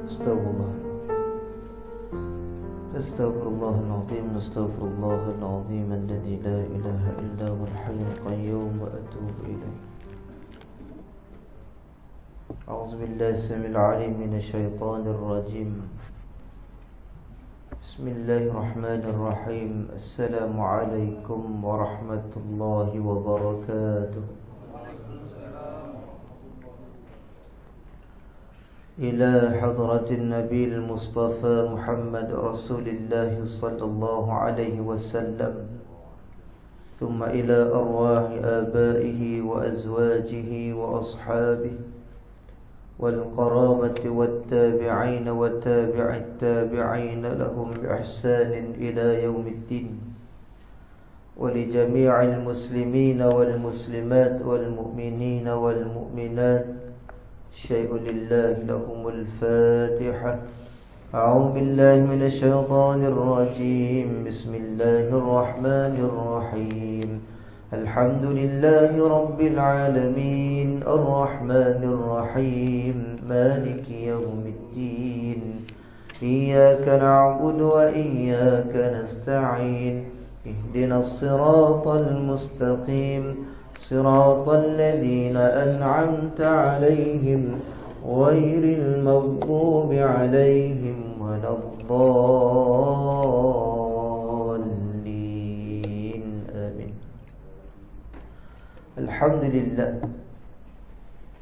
Astagfirullah. Astaghfirullahaladzim. Astaghfirullahaladzim alladzi la ilaha illa huwal hayyul qayyum wa atubu ilaih. A'udzu billahi samil alim minasy syaithanir rajim. Bismillahirrahmanirrahim. Assalamualaikum warahmatullahi wabarakatuh. إلى حضرة النبي المصطفى محمد رسول الله صلى الله عليه وسلم، ثم إلى أرواح آبائه وأزواجه وأصحابه والقرابة والتابعين وتابع التابعين لهم بإحسان إلى يوم الدين، ولجميع المسلمين والمسلمات والمؤمنين والمؤمنات شيء لله لهم الفاتحة. أعوذ بالله من الشيطان الرجيم. بسم الله الرحمن الرحيم. الحمد لله رب العالمين الرحمن الرحيم مالك يوم الدين إياك نعبد وإياك نستعين اهدنا الصراط المستقيم صراط الذين أنعمت عليهم غير المغضوب عليهم ولا الضالين آمين.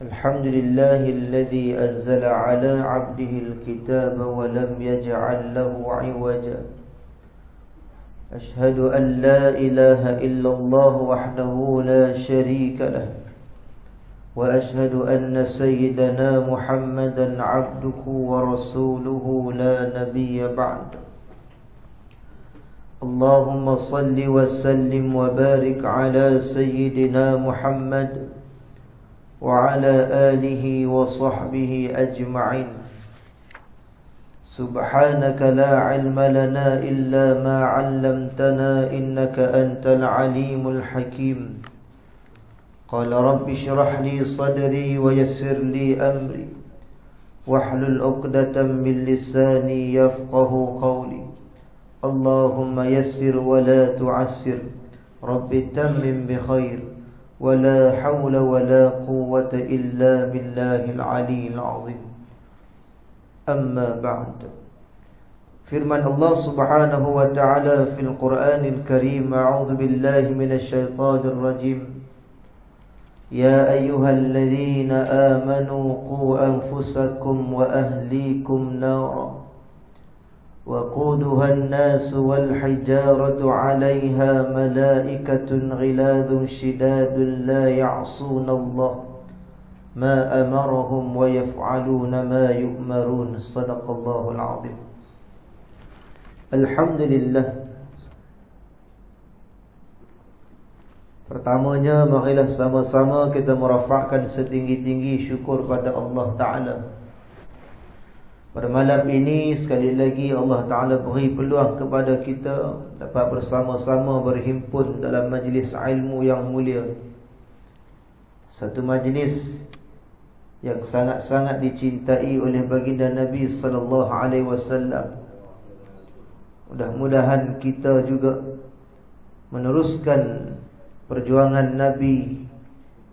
الحمد لله الذي أنزل على عبده الكتاب ولم يجعل له عوجا. أشهد أن لا إله إلا الله وحده لا شريك له، وأشهد أن سيدنا محمدا عبده ورسوله لا نبي بعده. اللهم صل وسلم وبارك على سيدنا محمد وعلى آله وصحبه أجمعين. سبحانك لا علم لنا إلا ما علمتنا إنك أنت العليم الحكيم. قال رب اشرح لي صدري ويسر لي أمري واحلل عقدة من لساني يفقه قولي. اللهم يسر ولا تعسر رب تمم بخير ولا حول ولا قوة إلا بالله العلي العظيم. Amma ba'd. Firman Allah Subhanahu wa ta'ala fil Qur'anil Karim. A'udzu billahi minasy syaithanir rajim. Ya ayyuhalladzina amanu qu anfusakum wa ahlikum nara waquduha an-nas wal hijaratu 'alayha malaikatun ghiladun shidadun la ya'suna Allah ما أمرهم ويفعلون ما يؤمرون. صدق الله العظيم. Alhamdulillah. Pertamanya, marilah sama-sama kita merafakkan setinggi-tinggi syukur pada Allah Ta'ala. Pada malam ini sekali lagi Allah Ta'ala beri peluang kepada kita dapat bersama-sama berhimpun dalam majlis ilmu yang mulia. Satu majlis yang sangat-sangat dicintai oleh baginda Nabi sallallahu alaihi wasallam. Mudah-mudahan kita juga meneruskan perjuangan Nabi,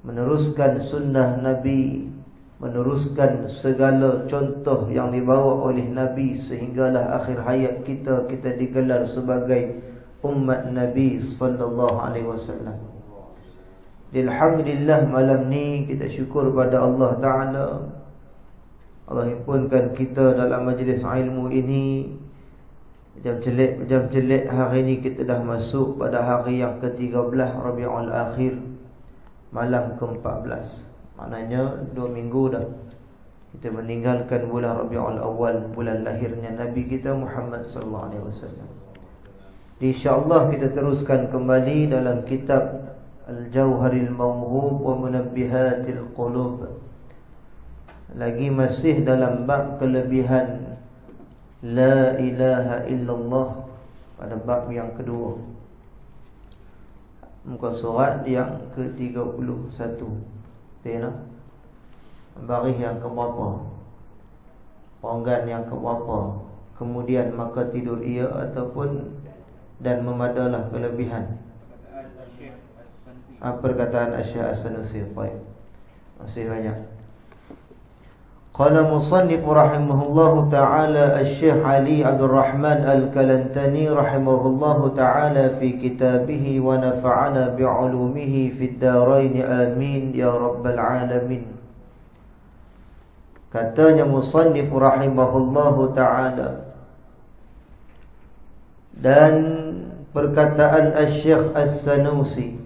meneruskan sunnah Nabi, meneruskan segala contoh yang dibawa oleh Nabi sehinggalah akhir hayat kita digelar sebagai umat Nabi sallallahu alaihi wasallam. Alhamdulillah, malam ni kita syukur pada Allah Ta'ala. Allah himpunkan kita dalam majlis ilmu ini. Macam jelek hari ni kita dah masuk pada hari yang ke-13 Rabiul Akhir, malam ke-14. Maknanya 2 minggu dah kita meninggalkan bulan Rabiul Awal, bulan lahirnya Nabi kita Muhammad sallallahu alaihi wasallam. InsyaAllah kita teruskan kembali dalam kitab Al-Jawharil Mawhub wa Munabbihatil Qulub. Lagi masih dalam bab kelebihan La ilaha illallah, pada bab yang kedua, muka surat yang ke-31. Tengok baris yang keberapa? Ronggan yang keberapa, kemudian maka tidur ia ataupun dan memadalah kelebihan. Perkataan Asy-Syaikh As-Sanusi. Baik. Masih banyak. Qala musannif rahimahullahu ta'ala Asy-Syaikh Ali Abdul Rahman Al-Kalantani rahimahullahu ta'ala fi kitabih wa nafa'ana bi'ulumihi fid darain amin ya rabbal alamin. Katanya musannif rahimahullahu ta'ala, dan perkataan Asy-Syaikh As-Sanusi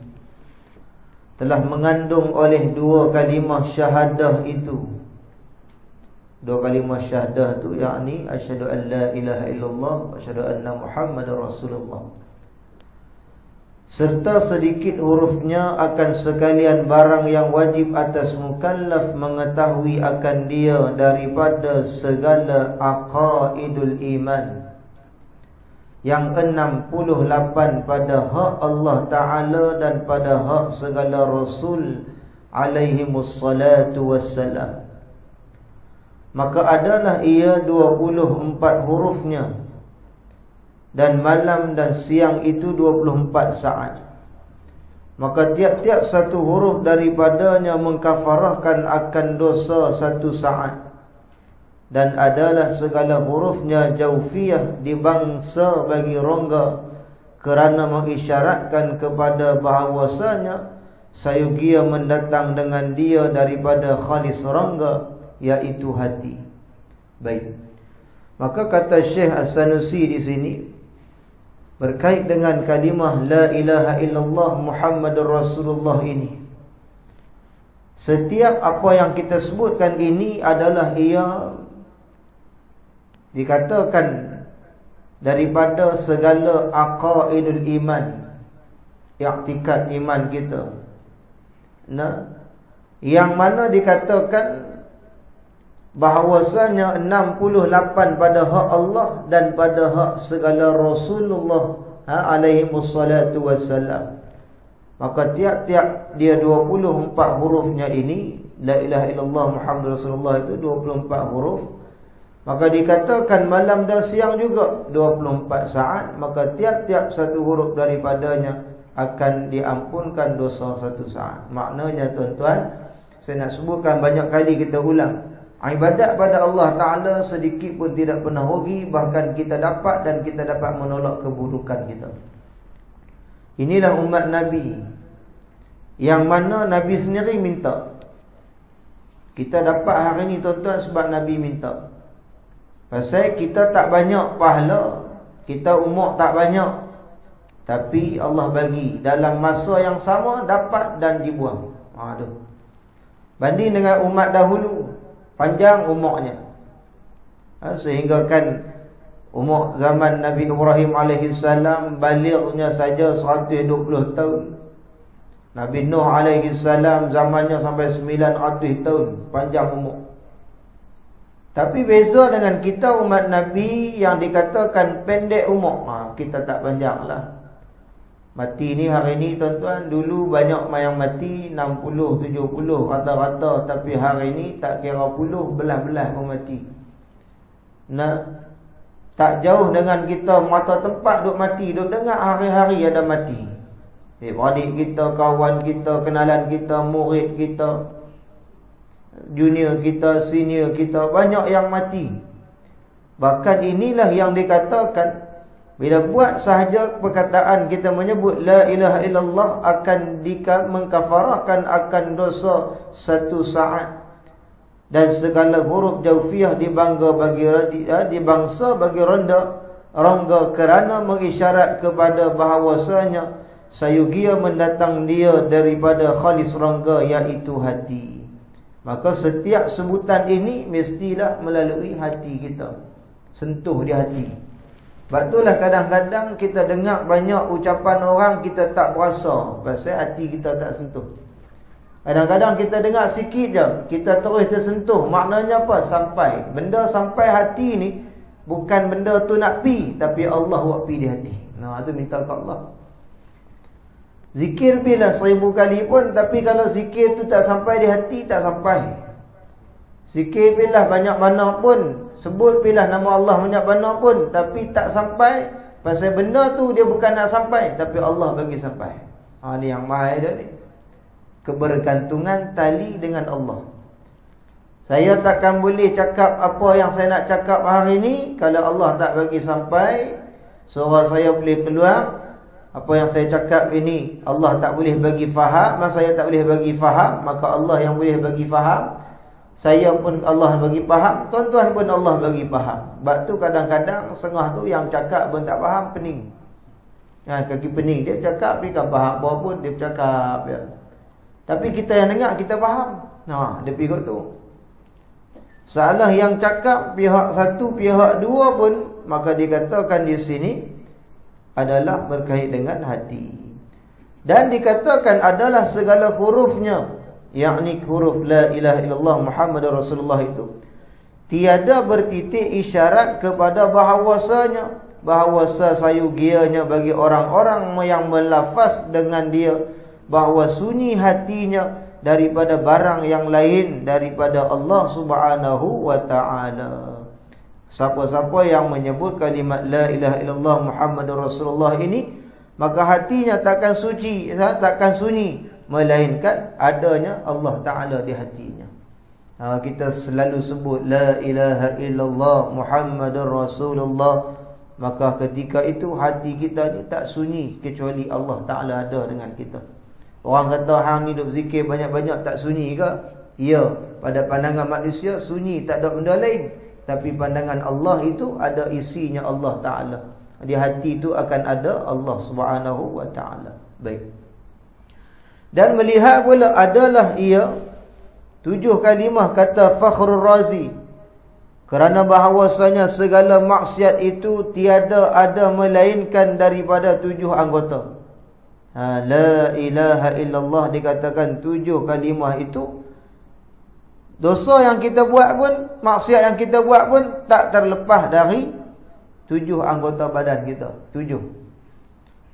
telah mengandung oleh dua kalimah syahadah itu. Dua kalimah syahadah itu yakni asyhadu an la ilaha illallah wa asyhadu anna Muhammadar Rasulullah, serta sedikit hurufnya akan sekalian barang yang wajib atas mukallaf mengetahui akan dia daripada segala aqaidul iman, yang 68 pada hak Allah Ta'ala dan pada hak segala Rasul alaihimus salatu wassalam. Maka adalah ia 24 hurufnya, dan malam dan siang itu 24 saat. Maka tiap-tiap satu huruf daripadanya mengkafarahkan akan dosa satu saat, dan adalah segala hurufnya jaufiyah dibangsa bagi rongga, kerana mengisyaratkan kepada bahawasanya sayugia mendatang dengan dia daripada khalis rongga, yaitu hati. Baik. Maka kata Syekh As-Sanusi di sini berkait dengan kalimah la ilaha illallah Muhammadur Rasulullah ini. Setiap apa yang kita sebutkan ini adalah ia dikatakan daripada segala aqaidul iman, i'tikad iman kita. Nah, yang mana dikatakan bahawasanya 68 pada hak Allah dan pada hak segala Rasulullah alaihi wassalatu wassalam. Maka tiap-tiap dia 24 hurufnya ini, la ilaha illallah Muhammadur Rasulullah itu 24 huruf. Maka dikatakan malam dan siang juga 24 saat. Maka tiap-tiap satu huruf daripadanya akan diampunkan dosa satu saat. Maknanya tuan-tuan, saya nak sebutkan banyak kali kita ulang, ibadat pada Allah Ta'ala sedikit pun tidak pernah rugi. Bahkan kita dapat dan kita dapat menolak keburukan kita. Inilah umat Nabi, yang mana Nabi sendiri minta. Kita dapat hari ini tuan-tuan sebab Nabi minta. Pasal kita tak banyak pahala, kita umur tak banyak, tapi Allah bagi dalam masa yang sama dapat dan dibuang. Banding dengan umat dahulu, panjang umurnya, sehingga kan umur zaman Nabi Ibrahim alaihissalam balighnya saja 120 tahun. Nabi Nuh alaihissalam zamannya sampai 900 tahun, panjang umur. Tapi beza dengan kita umat Nabi yang dikatakan pendek umur, kita tak panjang lah. Mati ni hari ni tuan-tuan, dulu banyak yang mati 60, 70 rata-rata. Tapi hari ni tak kira puluh, belah-belah pun mati. Nah, tak jauh dengan kita mata tempat duk mati, duk dengar hari-hari ada mati. Adik kita, kawan kita, kenalan kita, murid kita, junior kita, senior kita, banyak yang mati. Bahkan inilah yang dikatakan, bila buat sahaja perkataan kita menyebut la ilaha illallah akan mengkafarahkan akan dosa satu saat, dan segala huruf jaufiyah dibangsa bagi rongga kerana mengisyarat kepada bahawasanya sayugia mendatang dia daripada khalis rongga, iaitu hati. Maka setiap sebutan ini mestilah melalui hati kita, sentuh di hati. Sebab itulah kadang-kadang kita dengar banyak ucapan orang, kita tak berasa pasal hati kita tak sentuh. Kadang-kadang kita dengar sikit je, kita terus tersentuh. Maknanya apa? Sampai. Benda sampai hati ni, bukan benda tu nak pi, tapi Allah buat pi di hati. Nah, itu minta ke Allah. Zikir bila 1000 kali pun, tapi kalau zikir tu tak sampai di hati, tak sampai. Zikir pilih banyak mana pun, sebut pilih nama Allah banyak mana pun, tapi tak sampai. Pasal benda tu dia bukan nak sampai, tapi Allah bagi sampai. Ni yang mahal dah ni. Kebergantungan tali dengan Allah. Saya takkan boleh cakap apa yang saya nak cakap hari ni kalau Allah tak bagi sampai. Suara saya boleh keluar, apa yang saya cakap ini Allah tak boleh bagi faham, maka saya tak boleh bagi faham, maka Allah yang boleh bagi faham. Saya pun Allah bagi faham, tuan-tuan pun Allah bagi faham. Sebab tu kadang-kadang setengah tu yang cakap pun tak faham, pening. Kaki pening, dia bercakap, dia kan faham apa pun, dia bercakap ya. Tapi kita yang dengar, kita faham. Dia pergi tu. Salah yang cakap pihak satu, pihak dua pun, maka dikatakan di sini adalah berkait dengan hati. Dan dikatakan adalah segala hurufnya, yakni huruf la ilaha illallah Muhammadur Rasulullah itu tiada bertitik isyarat kepada bahawasa sayugianya bagi orang-orang yang melafaz dengan dia bahawa sunyi hatinya daripada barang yang lain daripada Allah Subhanahu wa ta'ala. Siapa-siapa yang menyebut kalimat la ilaha illallah Muhammadur Rasulullah ini, maka hatinya takkan suci, takkan sunyi, melainkan adanya Allah Ta'ala di hatinya. Kita selalu sebut la ilaha illallah Muhammadur Rasulullah, maka ketika itu hati kita ni tak sunyi kecuali Allah Ta'ala ada dengan kita. Orang kata hang ni duk zikir banyak-banyak tak sunyi ke? Ya, pada pandangan manusia sunyi, tak ada benda lain. Tapi pandangan Allah itu ada isinya Allah Ta'ala. Di hati itu akan ada Allah Subhanahu wa ta'ala. Baik. Dan melihat pula adalah ia 7 kalimah kata Fakhrul Razi, kerana bahawasanya segala maksiat itu tiada ada melainkan daripada 7 anggota. La ilaha illallah dikatakan 7 kalimah itu. Dosa yang kita buat pun, maksiat yang kita buat pun tak terlepas dari 7 anggota badan kita. 7.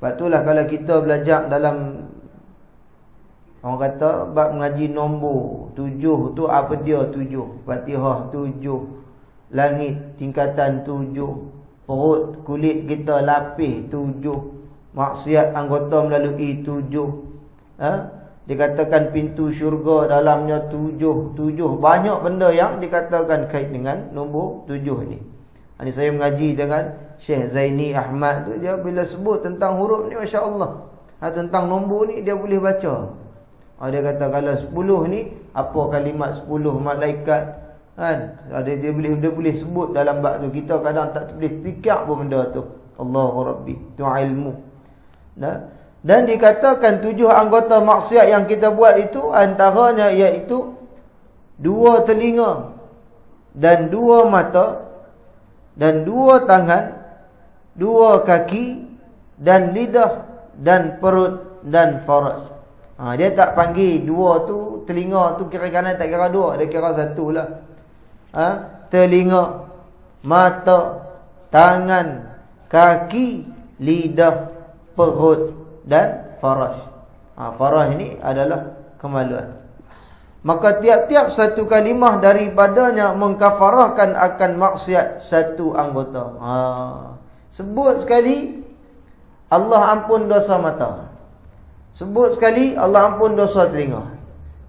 Sebab itulah kalau kita belajar dalam, orang kata bab mengaji nombor 7 tu apa dia 7? Fatihah 7, langit tingkatan 7, perut kulit kita lapis 7, maksiat anggota melalui 7. Dikatakan pintu syurga dalamnya 7. Banyak benda yang dikatakan kait dengan nombor 7 ni. Ini saya mengaji dengan Syekh Zaini Ahmad tu, dia bila sebut tentang huruf ni, masya-Allah, tentang nombor ni dia boleh baca. Dia kata kalau 10 ni apa kalimat 10 malaikat kan, dia boleh sebut dalam bab tu. Kita kadang tak boleh fikir pun benda tu. Allahu Rabbi, tu ilmu. Dan dikatakan 7 anggota maksiat yang kita buat itu antaranya iaitu 2 telinga dan 2 mata dan 2 tangan, 2 kaki dan lidah dan perut dan faraj. Dia tak panggil 2 tu, telinga tu kira kanan tak kira 2, dia kira 1 lah. Telinga, mata, tangan, kaki, lidah, perut dan faraj. Faraj ini adalah kemaluan. Maka tiap-tiap satu kalimah daripadanya mengkafarahkan akan maksiat satu anggota. Sebut sekali Allah ampun dosa mata. Sebut sekali Allah ampun dosa telinga.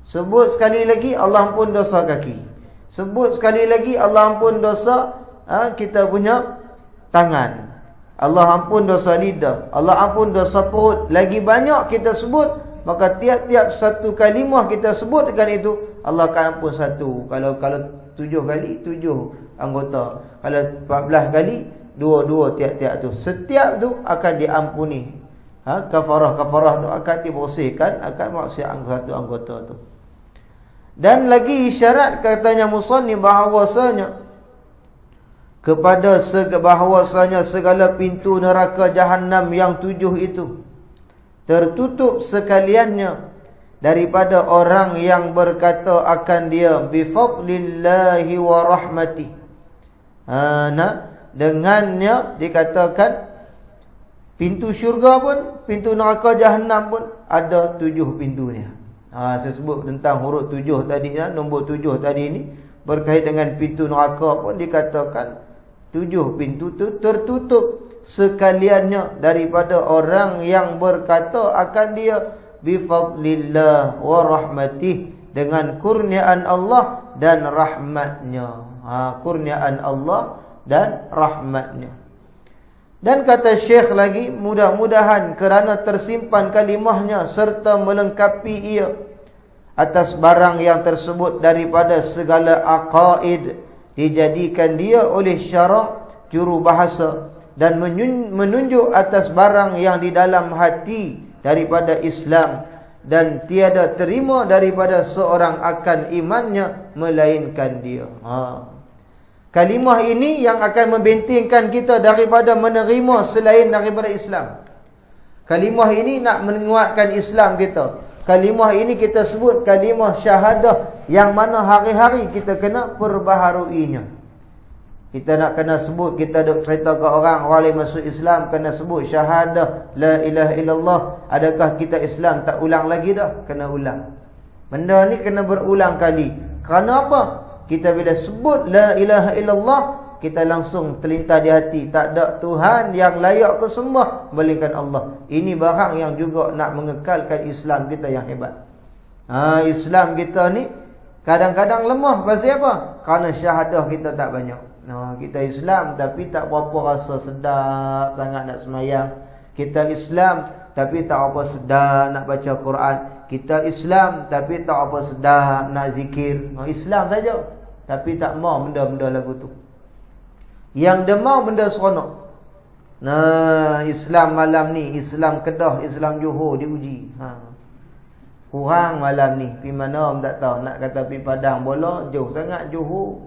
Sebut sekali lagi Allah ampun dosa kaki. Sebut sekali lagi Allah ampun dosa kita punya tangan. Allah ampun dosa lidah, Allah ampun dosa perut. Lagi banyak kita sebut, maka tiap-tiap satu kalimah kita sebut dengan itu, Allah akan ampun satu. Kalau 7 kali 7 anggota, kalau 14 kali 2 tiap-tiap tu. Setiap tu akan diampuni. Kafarah tu akan dibersihkan akan maksiat satu anggota tu. Dan lagi isyarat katanya musannif bahawasanya kepada bahawasanya segala pintu neraka Jahannam yang 7 itu tertutup sekaliannya daripada orang yang berkata akan dia bifadlillahi wa rahmatih. Dengannya dikatakan pintu syurga pun, pintu neraka Jahannam pun ada 7 pintunya. Saya sebut tentang huruf 7 tadi, nombor 7 tadi ni berkait dengan pintu neraka pun dikatakan 7 pintu tu tertutup sekaliannya daripada orang yang berkata akan dia bifadlillah wa rahmatih, dengan kurniaan Allah dan rahmatnya. Kurniaan Allah dan rahmatnya. Dan kata Syekh lagi, mudah-mudahan kerana tersimpan kalimahnya serta melengkapi ia atas barang yang tersebut daripada segala aqaid, dijadikan dia oleh syarak juru bahasa dan menunjuk atas barang yang di dalam hati daripada Islam, dan tiada terima daripada seorang akan imannya melainkan dia. Kalimah ini yang akan membentengkan kita daripada menerima selain daripada Islam. Kalimah ini nak menguatkan Islam kita. Kalimah ini kita sebut kalimah syahadah, yang mana hari-hari kita kena perbaharuinya. Kita nak kena sebut, kita duk cerita ke orang boleh masuk Islam, kena sebut syahadah la ilaha illallah. Adakah kita Islam tak ulang lagi dah? Kena ulang. Benda ni kena berulang kali. Kerana apa? Kita bila sebut la ilaha illallah, kita langsung terlintas di hati, tak ada Tuhan yang layak kesembah melainkan Allah. Ini barang yang juga nak mengekalkan Islam kita yang hebat. Islam kita ni kadang-kadang lemah. Pasal apa? Kerana syahadah kita tak banyak. Kita Islam tapi tak berapa rasa sedap sangat nak semayang. Kita Islam tapi tak apa sedap nak baca Quran. Kita Islam tapi tak apa sedap nak zikir. Islam saja, tapi tak mau benda-benda lagu tu. Yang dia mau benda seronok. Islam malam ni, Islam Kedah, Islam Johor diuji. Kurang malam ni. Pergi mana tak tahu. Nak kata pergi Padang bola, jauh sangat Johor.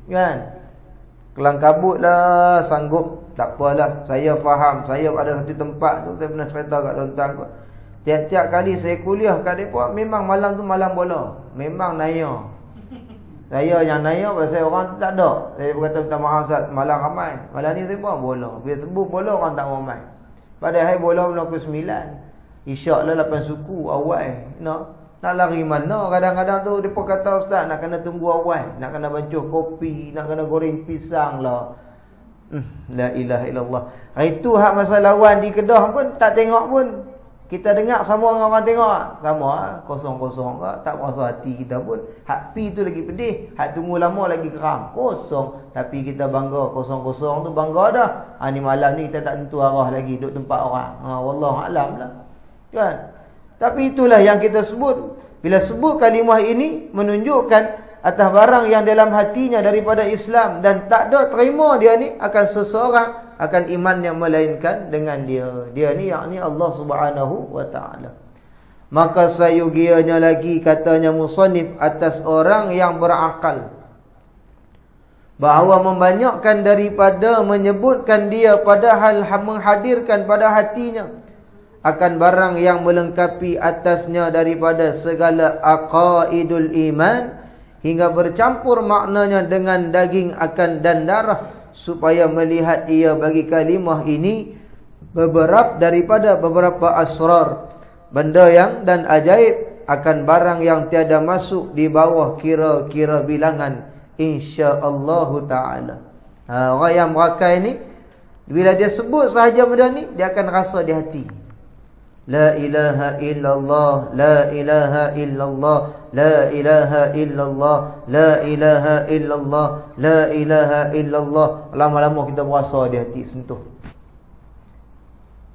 Kan? Kelang kabut lah, sanggup. Tak apalah, saya faham. Saya ada satu tempat tu, saya pernah cerita kat tuan-tuan kot. Tiap-tiap kali saya kuliah kat mereka, memang malam tu malam bola. Memang naya. Saya yang naya pasal orang tu tak ada. Saya berkata minta maaf Ustaz, malam ramai. Malam ni saya buat bola. Bila sebut bola orang tak ramai. Padahal bola pukul 9. Isyak lah 8 suku awal. Nak lari mana? Kadang-kadang tu dia pun kata Ustaz nak kena tunggu awal, nak kena bancuh kopi, nak kena goreng pisang lah. La ilaha illallah. Itu hak masa lawan di Kedah pun tak tengok pun. Kita dengar sama dengan orang tengok. Sama kosong-kosong ke, tak rasa hati kita pun. Hak pi tu lagi pedih, hak tunggu lama lagi geram. Kosong, tapi kita bangga kosong-kosong tu bangga dah. Ni malam ni kita tak tentu arah lagi duduk tempat orang. Wallahu alam lah. Kan? Tapi itulah yang kita sebut. Bila sebut kalimah ini menunjukkan atas barang yang dalam hatinya daripada Islam, dan tak ada terima dia ni akan seseorang akan imannya melainkan dengan dia. Dia ni yakni Allah Subhanahu wa taala. Maka sayugianya lagi katanya musannif atas orang yang berakal, bahawa membanyakkan daripada menyebutkan dia padahal menghadirkan pada hatinya akan barang yang melengkapi atasnya daripada segala aqaidul iman, hingga bercampur maknanya dengan daging akan dan darah, supaya melihat ia bagi kalimah ini daripada beberapa asrar, benda yang dan ajaib akan barang yang tiada masuk di bawah kira-kira bilangan, insya-Allah taala. Orang yang berakai ni bila dia sebut sahaja benda ni, dia akan rasa di hati. La ilaha illallah, la ilaha illallah, la ilaha illallah, la ilaha illallah, la ilaha illallah. Lama-lama kita berasa di hati, sentuh.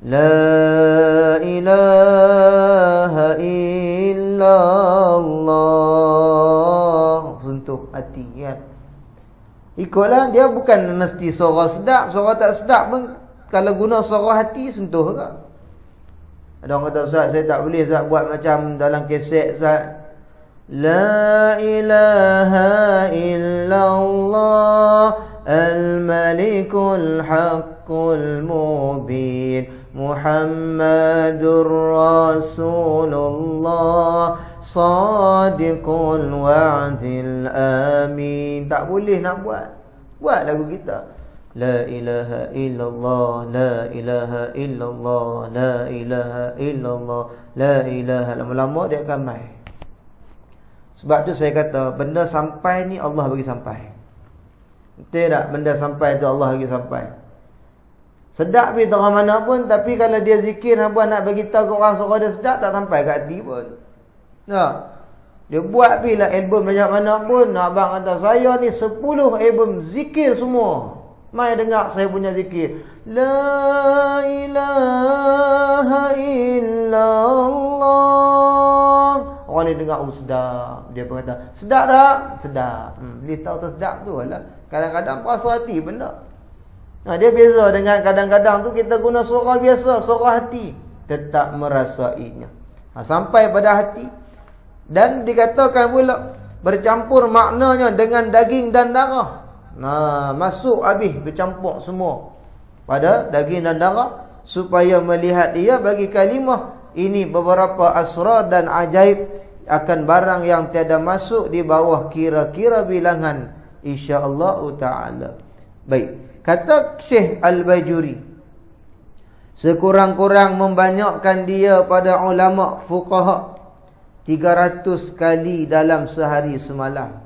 La ilaha illallah, sentuh hati kan. Ikutlah, dia bukan mesti suara sedap, suara tak sedap pun kalau guna suara hati sentuh ke. Ada orang kata Ustaz, saya tak boleh Ustaz buat macam dalam kaset Ustaz. La ilaha illallah al-malikul haqqul mubin Muhammadur Rasulullah sadiqul wa'dil amin. Tak boleh nak buat. Buat lagu kita. La ilaha illallah, la ilaha illallah, la ilaha illallah, la ilaha. Lama-lama dia akan mai. Sebab tu saya kata, benda sampai ni Allah bagi sampai. Betul tak? Benda sampai tu Allah bagi sampai. Sedap pergi orang mana pun, tapi kalau dia zikir, abang nak bagi tahu ke orang suara dia sedap, tak sampai kat hati pun. Tak? Dia buat pergi lah album banyak mana pun, abang kata, saya ni 10 album zikir semua. Mai dengar saya punya zikir. La ilaha illallah. Orang ni dengar, sedap. Dia pun kata, sedap tak? Sedap. Dia tahu tak sedap tu lah. Kadang-kadang puasa hati benda. Dia beza dengan kadang-kadang tu kita guna suara biasa, suara hati. Tetap merasainya. Sampai pada hati. Dan dikatakan pula, bercampur maknanya dengan daging dan darah. Masuk habis, bercampur semua pada daging dan darah, supaya melihat dia bagi kalimah ini beberapa asrar dan ajaib akan barang yang tiada masuk di bawah kira-kira bilangan, insya-Allah taala. Baik, kata Syekh Al-Bajuri, sekurang-kurang membanyakkan dia pada ulama fuqaha 300 kali dalam sehari semalam.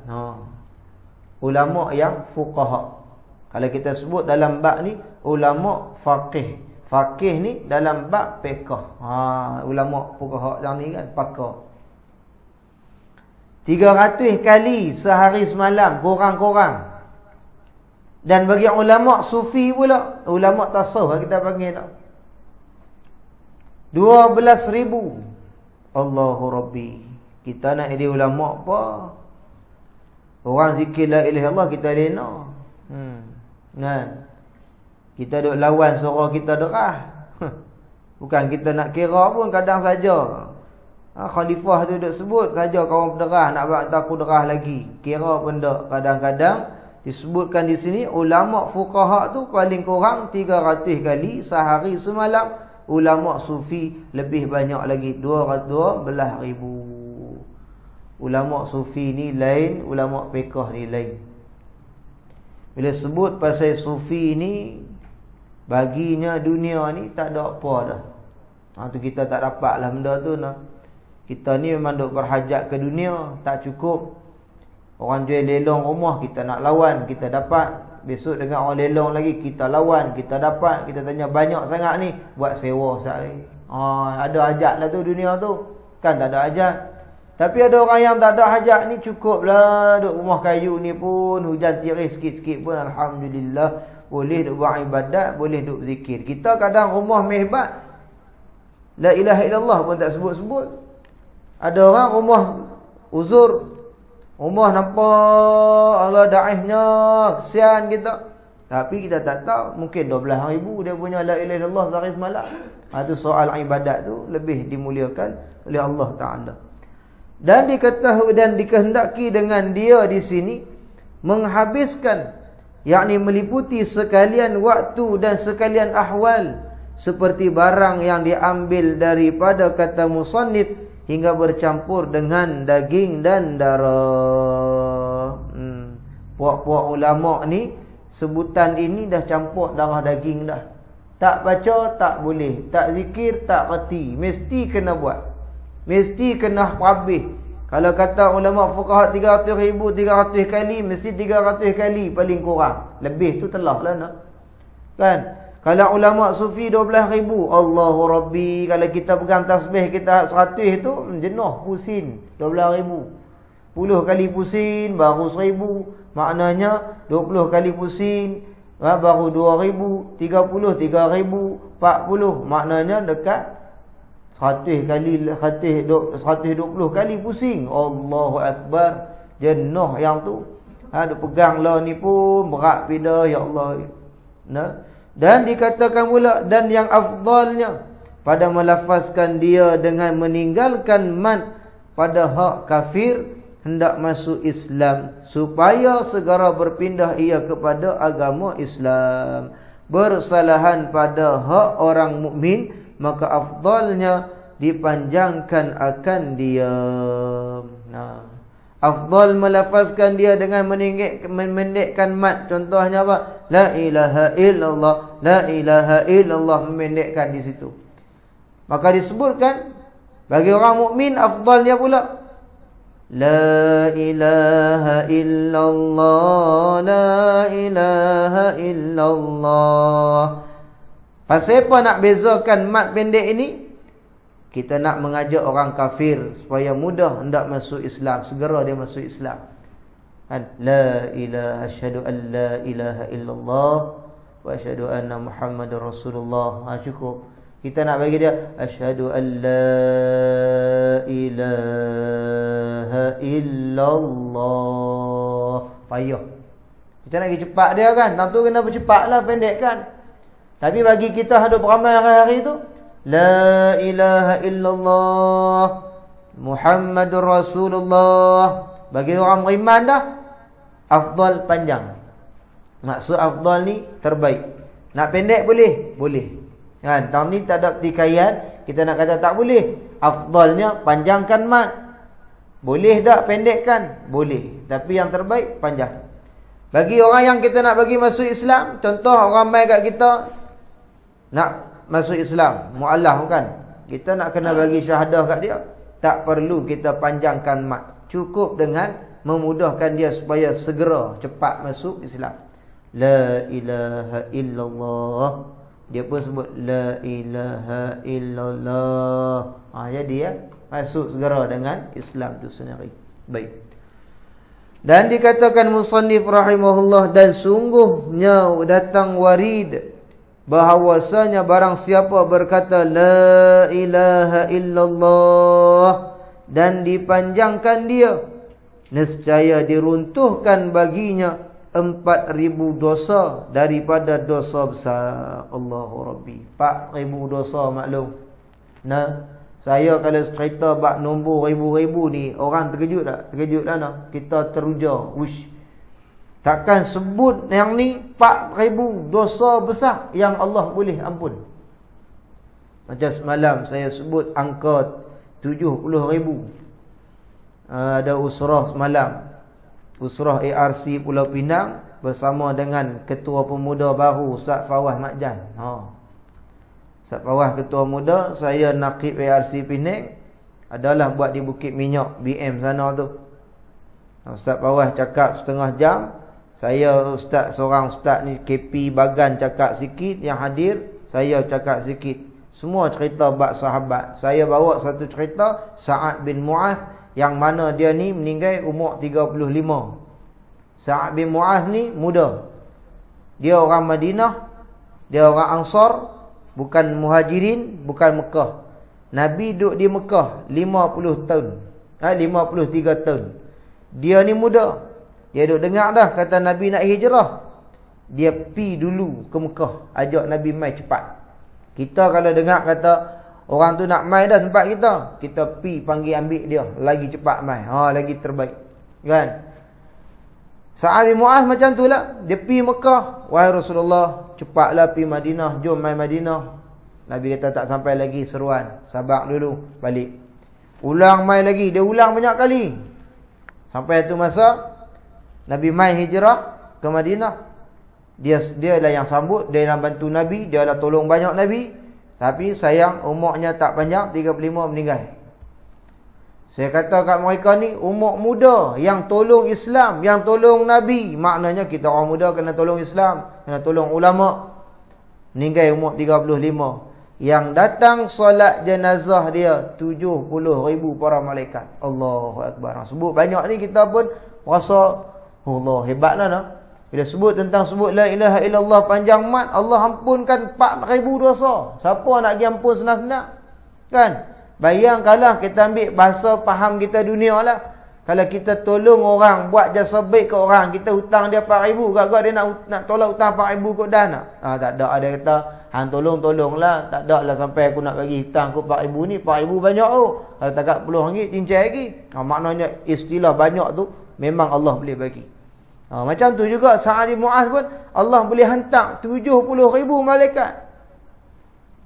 Ulama yang fuqaha. Kalau kita sebut dalam bab ni ulama faqih. Faqih ni dalam bab fiqh. Ulama fuqaha yang ni kan pakar. 300 kali sehari semalam kurang-kurang. Dan bagi ulama sufi pula, ulama tasawuf kita panggil tak? 12,000. Allahu Rabbi. Kita nak jadi ulama apa? Orang zikir la ilaha illallah kita lena. Kan? Kita duk lawan suara kita derah. Bukan kita nak kira pun, kadang saja. Khalifah tu duk sebut saja kawan derah, nak buat aku derah lagi. Kira pun tak. Kadang-kadang disebutkan di sini ulama fuqaha tu paling kurang 300 kali sehari semalam. Ulama sufi lebih banyak lagi, 12,000. Ulama sufi ni lain, ulama fiqh ni lain. Bila sebut pasal sufi ni, baginya dunia ni tak ada apa dah. Tu kita tak dapat lah benda tu nah. Kita ni memang duk berhajat ke dunia, tak cukup. Orang jual lelong rumah, kita nak lawan, kita dapat. Besok dengan orang lelong lagi, kita lawan, kita dapat. Kita tanya banyak sangat ni, buat sewa sehari. Ada hajat lah tu dunia tu. Kan tak ada hajat. Tapi ada orang yang tak ada hajat ni, cukup lah duk rumah kayu ni pun, hujan tiris sikit-sikit pun alhamdulillah, boleh duk buat ibadat, boleh duk zikir. Kita kadang rumah mehbat, la ilaha illallah pun tak sebut-sebut. Ada orang rumah uzur, rumah nampak Allah daihnya, kesian kita. Tapi kita tak tahu, mungkin 12,000 dia punya la ilaha illallah sehari semalam. Itu soal ibadat tu lebih dimuliakan oleh Allah Ta'ala. Dan diketahui dan dikehendaki dengan dia di sini menghabiskan, yakni meliputi sekalian waktu dan sekalian ahwal, seperti barang yang diambil daripada kata musannif hingga bercampur dengan daging dan darah. Puak-puak ulama ni sebutan ini dah campur darah daging dah. Tak baca tak boleh, tak zikir tak reti, mesti kena buat. Mesti kena habis. Kalau kata ulama fuqaha 300,000, 300 kali, mesti 300 kali paling kurang. Lebih tu telah lah nak. Kan? Kalau ulama sufi 12,000, Allahu Rabbi. Kalau kita pegang tasbih kita 100 tu, jenuh, pusing. 12,000. 10 kali pusing, baru 1,000. Maknanya 20 kali pusing, baru 2,000. 30, 3,000. 40, maknanya dekat 100 kali, 120 kali pusing. Allahu Akbar. Jenuh yang tu. Duk pegang lah ni pun berat pada, ya Allah. Dan dikatakan pula, dan yang afdalnya pada melafazkan dia dengan meninggalkan man pada hak kafir hendak masuk Islam, supaya segera berpindah ia kepada agama Islam. Bersalahan pada hak orang mukmin, maka afdalnya dipanjangkan akan dia. Afdal melafazkan dia dengan memendekkan mat. Contohnya apa? La ilaha illallah, la ilaha illallah, memendekkan di situ. Maka disebutkan bagi orang mukmin afdalnya pula La ilaha illallah, la ilaha illallah. Pasal apa nak bezakan mat pendek ini? Kita nak mengajak orang kafir supaya mudah hendak masuk Islam, segera dia masuk Islam. La ilaha, asyhadu an la ilaha illallah wa asyhadu anna Muhammadar Rasulullah. Cukup. Kita nak bagi dia asyhadu an la ilaha illallah. Payah. Kita nak pergi cepat dia kan. Tentu kena bercepatlah, pendek kan. Tapi bagi kita hidup ramai hari-hari tu, la ilaha illallah Muhammadur Rasulullah. Bagi orang beriman dah, afdal panjang. Maksud afdal ni terbaik. Nak pendek boleh? Boleh. Kan? Tahun ni tak ada pertikaian, kita nak kata tak boleh. Afdalnya panjangkan mat. Boleh tak pendekkan? Boleh. Tapi yang terbaik panjang. Bagi orang yang kita nak bagi masuk Islam, contoh orang mai kat kita nak masuk Islam, mualaf bukan? Kita nak kena bagi syahadah kat dia, tak perlu kita panjangkan mat. Cukup dengan memudahkan dia supaya segera cepat masuk Islam. La ilaha illallah. Dia pun sebut la ilaha illallah. Jadi ya, masuk segera dengan Islam tu sendiri. Baik. Dan dikatakan musannif rahimahullah, dan sungguhnya datang warid bahawasanya barang siapa berkata la ilaha illallah dan dipanjangkan dia, nescaya diruntuhkan baginya 4,000 dosa daripada dosa besar. Allahu Rabbi. 4,000 dosa maklum. Nah, saya kalau cerita bab nombor ribu-ribu ni, orang terkejut tak? Terkejut tak nak? Kita teruja. Uish. Takkan sebut yang ni 4,000 dosa besar yang Allah boleh ampun. Macam semalam saya sebut angka 70,000. Ada usrah semalam. Usrah ARC Pulau Pinang bersama dengan Ketua Pemuda baru Ustaz Fawaz Makjan. Ustaz Fawaz Ketua Muda, saya Naqib ARC Pinang, adalah buat di Bukit Minyak BM sana tu. Ustaz Fawaz cakap setengah jam. Saya seorang ustaz ni KP Bagan cakap sikit, yang hadir saya cakap sikit. Semua cerita bab sahabat. Saya bawa satu cerita Sa'ad bin Mu'adh, yang mana dia ni meninggal umur 35. Sa'ad bin Mu'adh ni muda. Dia orang Madinah, dia orang Ansar, bukan Muhajirin, bukan Mekah. Nabi duduk di Mekah 50 tahun. 53 tahun. Dia ni muda. Dia duduk dengar dah kata Nabi nak hijrah. Dia pi dulu ke Mekah, ajak Nabi mai cepat. Kita kalau dengar kata orang tu nak mai dah tempat kita, kita pi panggil ambil dia, lagi cepat mai. Lagi terbaik. Kan? Sa'ad bin Mu'adh macam tu lah. Dia pi Mekah, wahai Rasulullah, cepatlah pi Madinah, jom mai Madinah. Nabi kata tak sampai lagi seruan, sabar dulu, balik. Ulang mai lagi, dia ulang banyak kali. Sampai tu masa Nabi mai hijrah ke Madinah. Dia lah yang sambut, dia yang bantu Nabi, dia lah tolong banyak Nabi. Tapi sayang umurnya tak panjang, 35 meninggal. Saya kata kat mereka ni, umur muda yang tolong Islam, yang tolong Nabi. Maknanya kita orang muda kena tolong Islam, kena tolong ulama. Meninggal umur 35. Yang datang solat jenazah dia 70,000 para malaikat. Allahu Akbar. Sebut banyak ni kita pun rasa Allah hebatlah dah. Bila sebut la ilaha illallah panjang mat, Allah ampunkan 4,000 dosa. Siapa nak pergi ampun senang-senang? Kan? Bayangkanlah kita ambil bahasa faham kita dunia lah. Kalau kita tolong orang, buat jasa baik ke orang, kita hutang dia 4,000, gak-gak dia nak tolak hutang 4,000 kot dah nak? Tak ada. Ada kata, hang tolonglah. Tak ada lah sampai aku nak bagi hutang aku 4,000 ni. 4,000 banyak tu. Kalau takat RM10 cincai lagi. Maknanya istilah banyak tu memang Allah boleh bagi. Macam tu juga Sa'ad bin Mu'adh pun Allah boleh hantar 70,000 malaikat.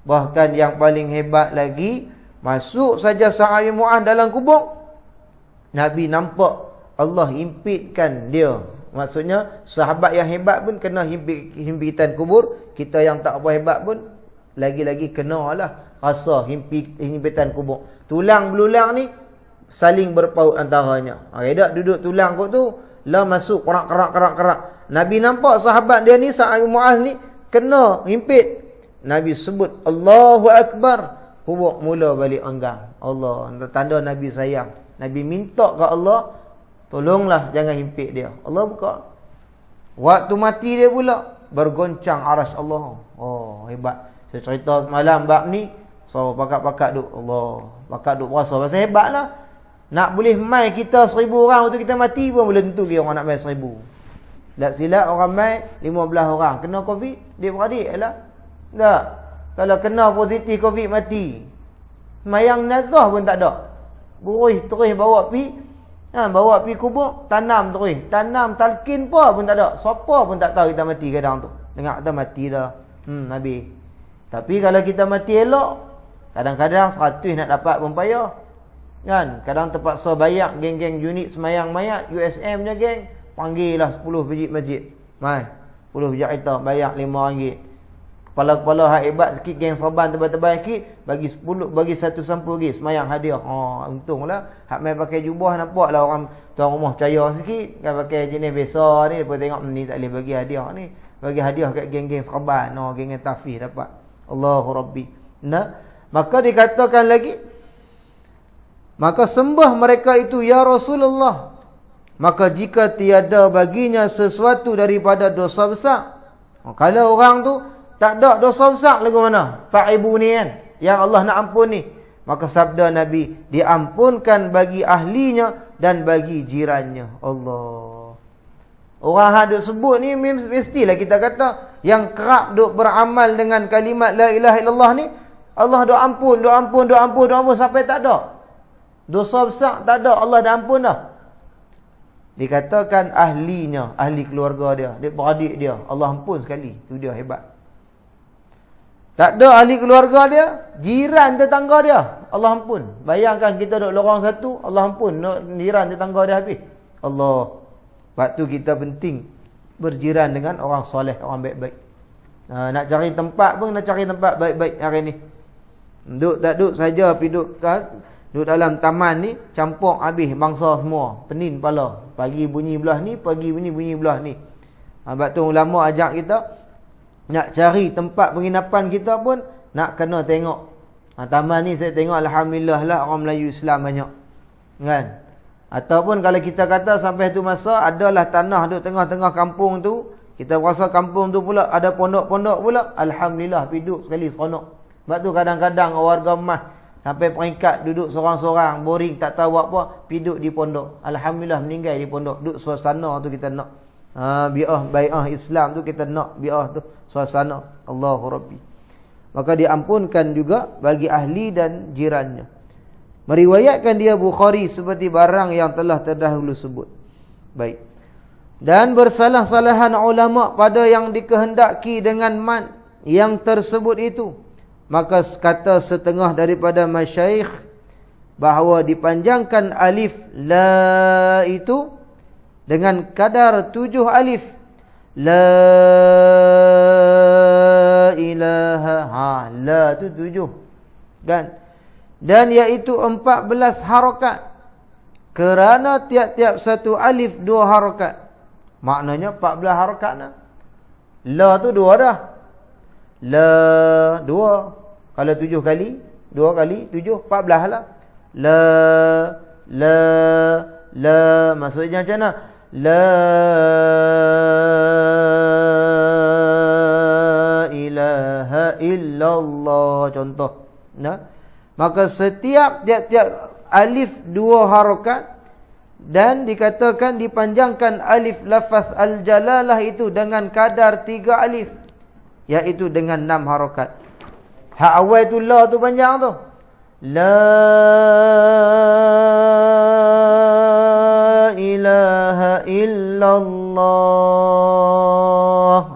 Bahkan yang paling hebat lagi, masuk saja Sa'ad bin Mu'adh dalam kubur, Nabi nampak Allah himpitkan dia. Maksudnya sahabat yang hebat pun kena himpitan kubur. Kita yang tak apa hebat pun lagi-lagi kena lah rasa himpitan kubur. Tulang belulang ni saling berpaut antaranya. Tidak duduk tulang kot tu, lah masuk kerak. Nabi nampak sahabat dia ni, Sa'ad bin Mu'az ni, kena himpit. Nabi sebut Allahu Akbar. Kubur mula balik enggang. Allah, tanda Nabi sayang. Nabi minta ke Allah, tolonglah jangan himpit dia. Allah buka. Waktu mati dia pula, bergoncang arasy Allah. Oh, hebat. Saya cerita malam bab ni, so pakat-pakat duk Allah, pakat duk berasa. Pasal hebatlah. Nak boleh mai kita 1000 orang waktu kita mati pun belum tentu dia orang nak mai 1000. Tak silap orang mai 15 orang kena Covid, dia beradik lah. Tak. Kalau kena positif Covid mati. Mayang nazah pun tak ada. Terus bawa pi, bawa pi kubur, tanam terus. Tanam talqin pun tak ada. Siapa pun tak tahu kita mati kadang tu. Dengar kata mati dah. Habis. Tapi kalau kita mati elok, kadang-kadang 100 nak dapat pun payah. Kan? Kadang terpaksa bayar geng-geng unit semayang mayat, USM je geng. Panggillah 10 biji masjid. Mai. 10 biji kereta bayar RM5. Kepala-kepala hak hebat sikit, geng serban tebal-tebal sikit, bagi 10, bagi 1 sampul lagi semayang hadiah. Untunglah hak mai pakai jubah, nampaklah orang tuan rumah percaya sikit. Kan pakai jenis biasa ni, lepas tengok ni tak boleh bagi hadiah ni. Bagi hadiah kat geng-geng serban, geng-geng tafih dapat. Allahu Rabbi. Nah, maka dikatakan lagi, maka sembah mereka itu ya Rasulullah. Maka jika tiada baginya sesuatu daripada dosa besar. Kalau orang tu tak ada dosa besar lagu mana? 4000 ni kan, yang Allah nak ampun ni. Maka sabda Nabi, diampunkan bagi ahlinya dan bagi jirannya. Allah. Orang yang duk sebut ni mestilah kita kata yang kerap duk beramal dengan kalimat la ilaha illallah ni, Allah duk ampun sampai tak ada. Dosa besar tak ada, Allah dah ampun dah. Dikatakan ahlinya, ahli keluarga dia, beradik dia, Allah ampun sekali. Tu dia hebat. Tak ada ahli keluarga dia, jiran tetangga dia, Allah ampun. Bayangkan kita duduk lorong satu, Allah ampun, jiran tetangga dia habis. Allah. Sebab tu kita penting berjiran dengan orang soleh, orang baik-baik. Nak cari tempat pun, nak cari tempat baik-baik hari ni. Duduk tak duduk saja, pergi duduk dalam taman ni, campur habis bangsa semua. Penin kepala. Pagi bunyi belah ni, pagi bunyi belah ni. Sebab tu ulama ajak kita, nak cari tempat penginapan kita pun nak kena tengok. Taman ni saya tengok alhamdulillah lah orang Melayu Islam banyak. Kan? Ataupun kalau kita kata sampai tu masa adalah tanah duduk tengah-tengah kampung tu, kita rasa kampung tu pula ada pondok-pondok pula, alhamdulillah hidup sekali seronok. Sebab tu kadang-kadang warga emas sampai peringkat duduk seorang-seorang, boring tak tahu apa, duduk di pondok. Alhamdulillah meninggal di pondok. Duduk suasana tu kita nak. Bai'ah Islam tu kita nak, bi'ah tu suasana. Allahu Rabbi. Maka diampunkan juga bagi ahli dan jirannya. Meriwayatkan dia Bukhari seperti barang yang telah terdahulu sebut. Baik. Dan bersalah-salahan ulama pada yang dikehendaki dengan man yang tersebut itu. Maka kata setengah daripada masyayikh bahawa dipanjangkan alif la itu dengan kadar 7 alif. La ilaha. La tu 7. Kan? Dan iaitu 14 harakat. Kerana tiap-tiap satu alif 2 harakat. Maknanya 14 harakat nah. La tu 2 dah. La 2. Kalau 7 kali, 2 kali 7, 14 lah. La. Maksudnya macam mana? La ilaha illallah. Contoh. Nah. Maka setiap tiap-tiap alif 2 harakat. Dan dikatakan dipanjangkan alif lafaz al-jalalah itu dengan kadar 3 alif. Iaitu dengan 6 harakat. Hak awal tu la tu panjang tu. La ilaha illallah.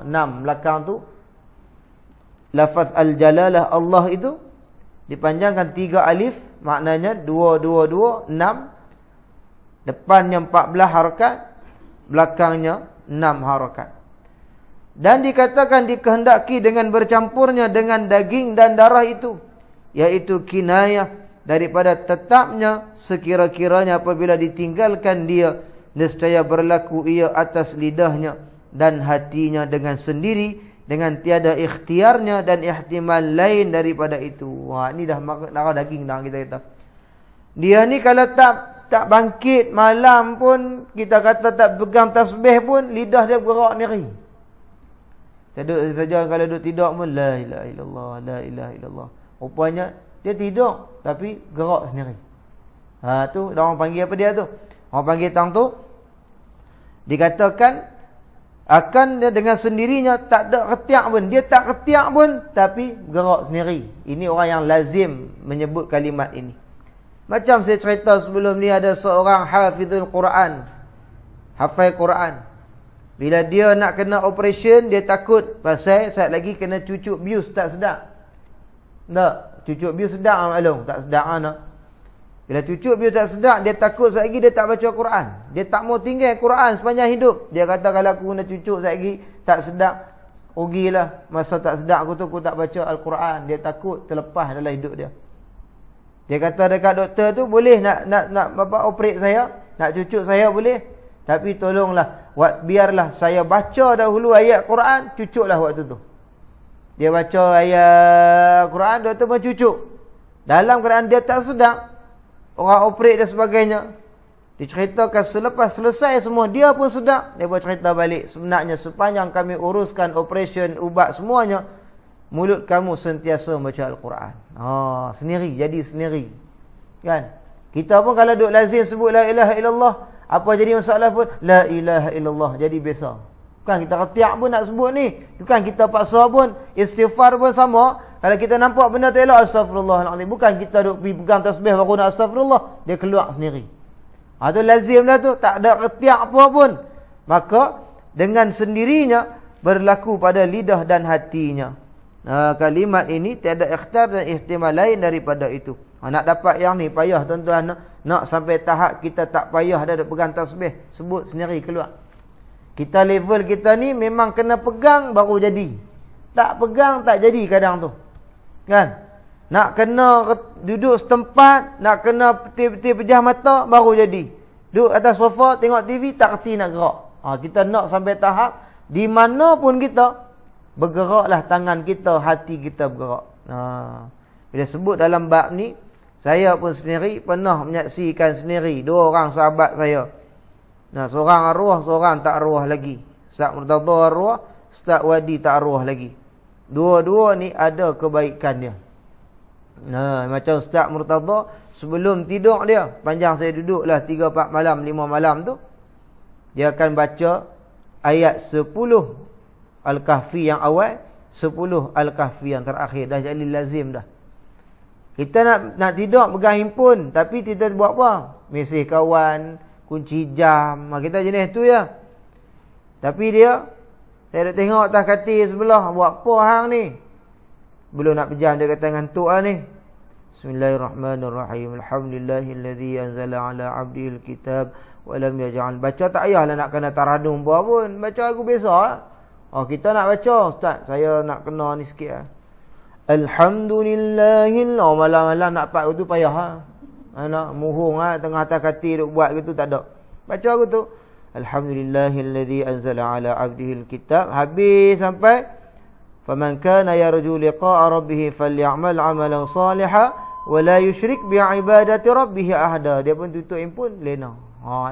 6 belakang tu. Lafaz al-jalalah Allah itu dipanjangkan 3 alif. Maknanya 2, 2, 2, 6. Depannya 14 harakat. Belakangnya 6 harakat. Dan dikatakan dikehendaki dengan bercampurnya dengan daging dan darah itu. Iaitu kinayah daripada tetapnya sekira-kiranya apabila ditinggalkan dia, nescaya berlaku ia atas lidahnya dan hatinya dengan sendiri, dengan tiada ikhtiarnya dan ihtimal lain daripada itu. Wah, ni dah darah daging dah kita kata. Dia ni kalau tak bangkit malam pun, kita kata tak pegang tasbih pun, lidah dia bergerak nyeri. Saja kalau duduk tidur pun la ilaha illallah, la ilaha illallah. Rupanya dia tidur tapi gerak sendiri. Tu orang panggil apa dia tu? Orang panggil tang tu dikatakan akan dia dengan sendirinya, tak ada ketiak pun. Dia tak ketiak pun tapi gerak sendiri. Ini orang yang lazim menyebut kalimat ini. Macam saya cerita sebelum ni, ada seorang hafizul Quran, hafal Quran. Bila dia nak kena operation, dia takut pasal saat lagi kena cucuk bius tak sedap. Tak, cucuk bius sedap maklum, tak sedap nak. Bila cucuk bius tak sedap, dia takut saat lagi dia tak baca Quran. Dia tak mau tinggal Quran sepanjang hidup. Dia kata kalau aku kena cucuk saat lagi tak sedap, rugilah. Masa tak sedap aku tu aku tak baca Al-Quran. Dia takut terlepas dalam hidup dia. Dia kata dekat doktor tu, boleh nak apa operate saya, nak cucuk saya boleh, tapi tolonglah biarlah saya baca dahulu ayat Quran, cucuklah waktu tu. Dia baca ayat Quran, doktor pun cucuk. Dalam keadaan dia tak sedap, orang operate dan sebagainya. Diceritakan selepas selesai semua, dia pun sedap. Dia buat cerita balik, sebenarnya sepanjang kami uruskan operation, ubat semuanya, mulut kamu sentiasa baca Al-Quran. Sendiri, jadi sendiri. Kan? Kita pun kalau duk lazim sebut la ilaha illallah, apa jadi masalah pun la ilaha illallah, jadi biasa. Bukan kita ketiak pun nak sebut ni. Bukan kita paksa pun, istighfar pun sama. Kalau kita nampak benda tak elok, astagfirullahaladzim. Bukan kita duk pergi pegang tasbih baru nak astagfirullah, dia keluar sendiri. Itu lazim lah tu, tak ada ketiak apa pun. Maka dengan sendirinya berlaku pada lidah dan hatinya. Kalimat ini tiada ikhtiar dan ihtimal lain daripada itu. Nak dapat yang ni payah tuan-tuan. Nak sampai tahap kita tak payah dah pegang tasbih, sebut sendiri keluar. Kita level kita ni memang kena pegang baru jadi. Tak pegang tak jadi kadang tu. Kan? Nak kena duduk setempat, nak kena peti-peti pejah mata baru jadi. Duduk atas sofa tengok TV tak kerti nak gerak. Kita nak sampai tahap di mana pun kita bergeraklah tangan kita, hati kita bergerak. Bila sebut dalam bab ni, saya pun sendiri pernah menyaksikan sendiri dua orang sahabat saya. Seorang arwah, seorang tak arwah lagi. Ustaz Murtadha arwah, Ustaz Wadi tak arwah lagi. Dua-dua ni ada kebaikan dia. Macam Ustaz Murtadha, sebelum tidur dia, panjang saya duduklah 3-4 malam, 5 malam tu, dia akan baca ayat 10 Al-Kahfi yang awal, 10 Al-Kahfi yang terakhir. Dah jadi lazim dah. Kita nak tidur pegang handphone, tapi kita buat apa? Mesej kawan, kunci jam. Kita jenis tu ya. Tapi dia, saya duk tengok atas katil sebelah, buat apa hang ni? Belum nak pejam, dia kata ngantuk lah ni. Bismillahirrahmanirrahim. Alhamdulillahilladzi anzala ala abdihil kitab wa lam yaj'al. Baca tak payahlah nak kena taradum buat pun. Baca lagu biasa lah. Kita nak baca, ustaz, saya nak kena ni sikit lah. Alhamdulillahil. Malam-malam nak pak tu payah lah. Nak muhung lah, tengah atas katil duk buat gitu, tak ada. Baca aku tu. Alhamdulillahilladzi anzala ala abdihil kitab. Habis sampai faman kana yarju liqa'a rabbih falyamal 'amalan salihan wa la yusyrik bi 'ibadati rabbih ahada. Dia pun tutup handphone, lena.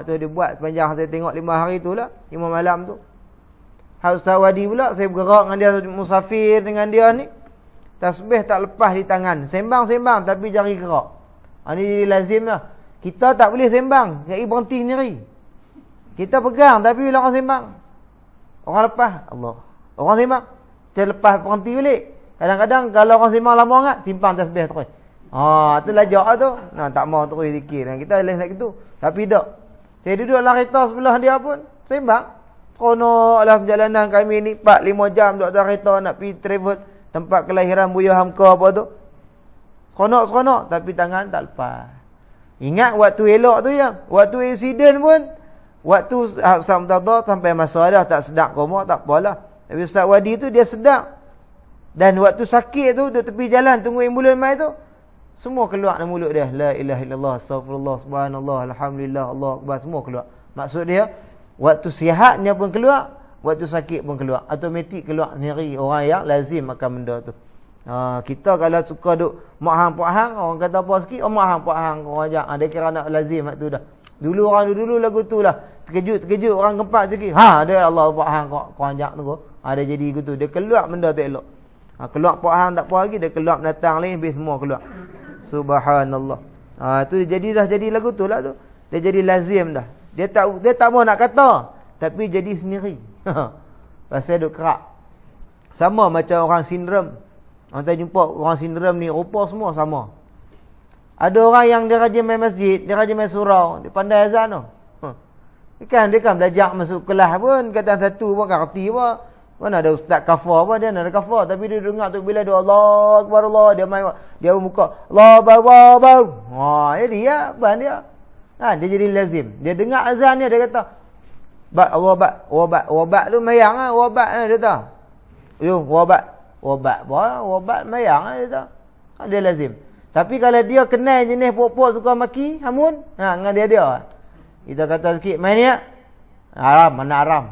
Tu dia buat sepanjang saya tengok 5 hari tu lah, 5 malam tu. Ustaz Wadi pula, saya bergerak dengan dia, musafir dengan dia ni. Tasbih tak lepas di tangan. Sembang-sembang tapi jari gerak. Ini lazim lah. Kita tak boleh sembang, jadi berhenti sendiri. Kita pegang tapi bila orang sembang, orang lepas, Allah. Orang sembang, kita lepas berhenti balik. Kadang-kadang kalau orang sembang lama sangat, simpan tasbih terus. Tu lajak tu. Tak mau terus zikir. Kita boleh nak gitu. Tapi tak. Saya duduk dalam kereta sebelah dia pun, sembang. Seronoklah perjalanan kami ni 4-5 jam duduk dalam kereta nak pergi travel tempat kelahiran Buya Hamka apa tu. Seronok-seronok tapi tangan tak lepas. Ingat waktu elok tu ya. Waktu insiden pun, waktu Ustaz Murtadha sampai masa dah tak sedap koma, tak apalah. Tapi Ustaz Wadi tu dia sedap. Dan waktu sakit tu duduk tepi jalan tunggu ambulan mai tu, semua keluar dari mulut dia. La ilaha illallah, astagfirullah, subhanallah, alhamdulillah, Allah akbar, semua keluar. Maksud dia, waktu sihatnya pun keluar, waktu sakit pun keluar. Automatik keluar sendiri orang yang lazim makan benda tu. Kita kalau suka duk mak hang pak hang, orang kata apa sikit, mak hang pak hang, orang ajak. Dia kira nak lazim tu dah. Dulu orang dulu lagu tu lah. Terkejut orang gempak sikit. Dia Allah pak hang kau ajak tu. Dia jadi gitu. Dia keluar benda tak elok. Keluar pak hang tak apa lagi, dia keluar binatang lain, habis semua keluar. Subhanallah. Tu jadi lagu tu lah tu. Dia jadi lazim dah. Dia tak mau nak kata, tapi jadi sendiri. Pasal duk kerak. Sama macam orang sindrom. Orang tak jumpa orang sindrom ni rupa semua sama. Ada orang yang dia rajin main masjid, dia rajin main surau, dia pandai azan tu. Dia kan belajar masuk kelas pun, kata satu pun kan reti apa. Mana ada ustaz kafar apa, dia nak ada kafar, tapi dia dengar tu bila dia Allah akbar Allah, dia main dia buka Allah akbar. Jadi ya ban dia. Dia jadi lazim. Dia dengar azan dia kata wabat tu mayang wabat dia kata. Yo wabat mayang dia kata. Dia lazim. Tapi kalau dia kenal jenis pok-pok suka maki hamun, dengan dia. Kita kata sikit main ni mana aram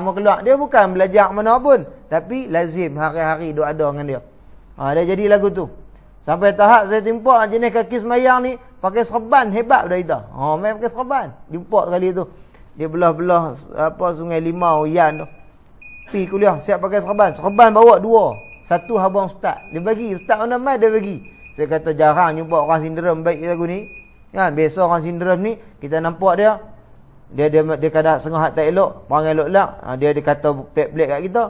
mau keluar. Dia bukan belajar mana pun, tapi lazim hari-hari duk ada dengan dia. Dia jadi lagu tu. Sampai tahap saya timpak jenis kaki semayang ni pakai serban hebat dah kita. Main pakai serban. Jumpa kali tu. Dia belah-belah Sungai Limau Yan tu. Pi kuliah siap pakai serban. Serban bawa 2. Satu habang ustaz. Dia bagi ustaz mana mai dia bagi. Saya kata jarang jumpa orang sindrom baik lagu ni. Kan biasa orang sindrom ni kita nampak dia kadang sengah tak elok, perangai elok-elok. Dia kata pelik-pelik kat kita.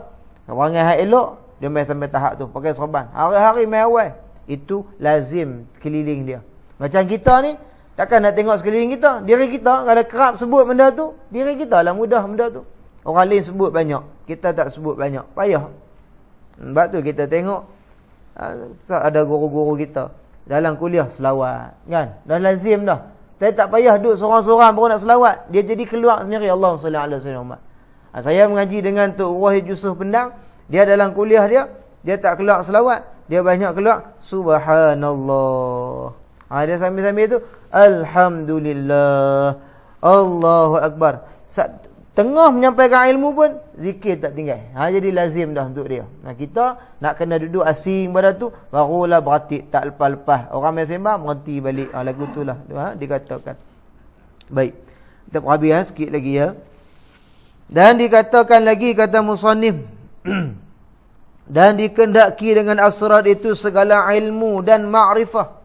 Perangai hak elok, dia main sampai tahap tu pakai serban. Hari-hari main awal. Itu lazim keliling dia. Macam kita ni, takkan nak tengok sekeliling kita. Diri kita, kalau kerap sebut benda tu, diri kita lah mudah benda tu. Orang lain sebut banyak, kita tak sebut banyak. Payah. Sebab tu kita tengok, ada guru-guru kita dalam kuliah selawat. Kan? Dah lazim dah. Saya tak payah duduk seorang-seorang baru nak selawat. Dia jadi keluar sendiri. Allahumma salli ala sayyidina Muhammad. Saya mengaji dengan Tok Wahid Yusuf Pendang. Dia dalam kuliah dia tak keluar selawat. Dia banyak keluar subhanallah. Dia sambil-sambil tu alhamdulillah, Allahu akbar. Tengah menyampaikan ilmu pun zikir tak tinggal. Jadi lazim dah untuk dia. Kita nak kena duduk asing pada tu, barulah berhati tak lepas-lepas. Orang main sembang berhenti balik. Lagu tu lah dikatakan. Baik. Kita habis sikit lagi ya. Dan dikatakan lagi kata musannif dan dikehendaki dengan asrar itu segala ilmu dan ma'rifah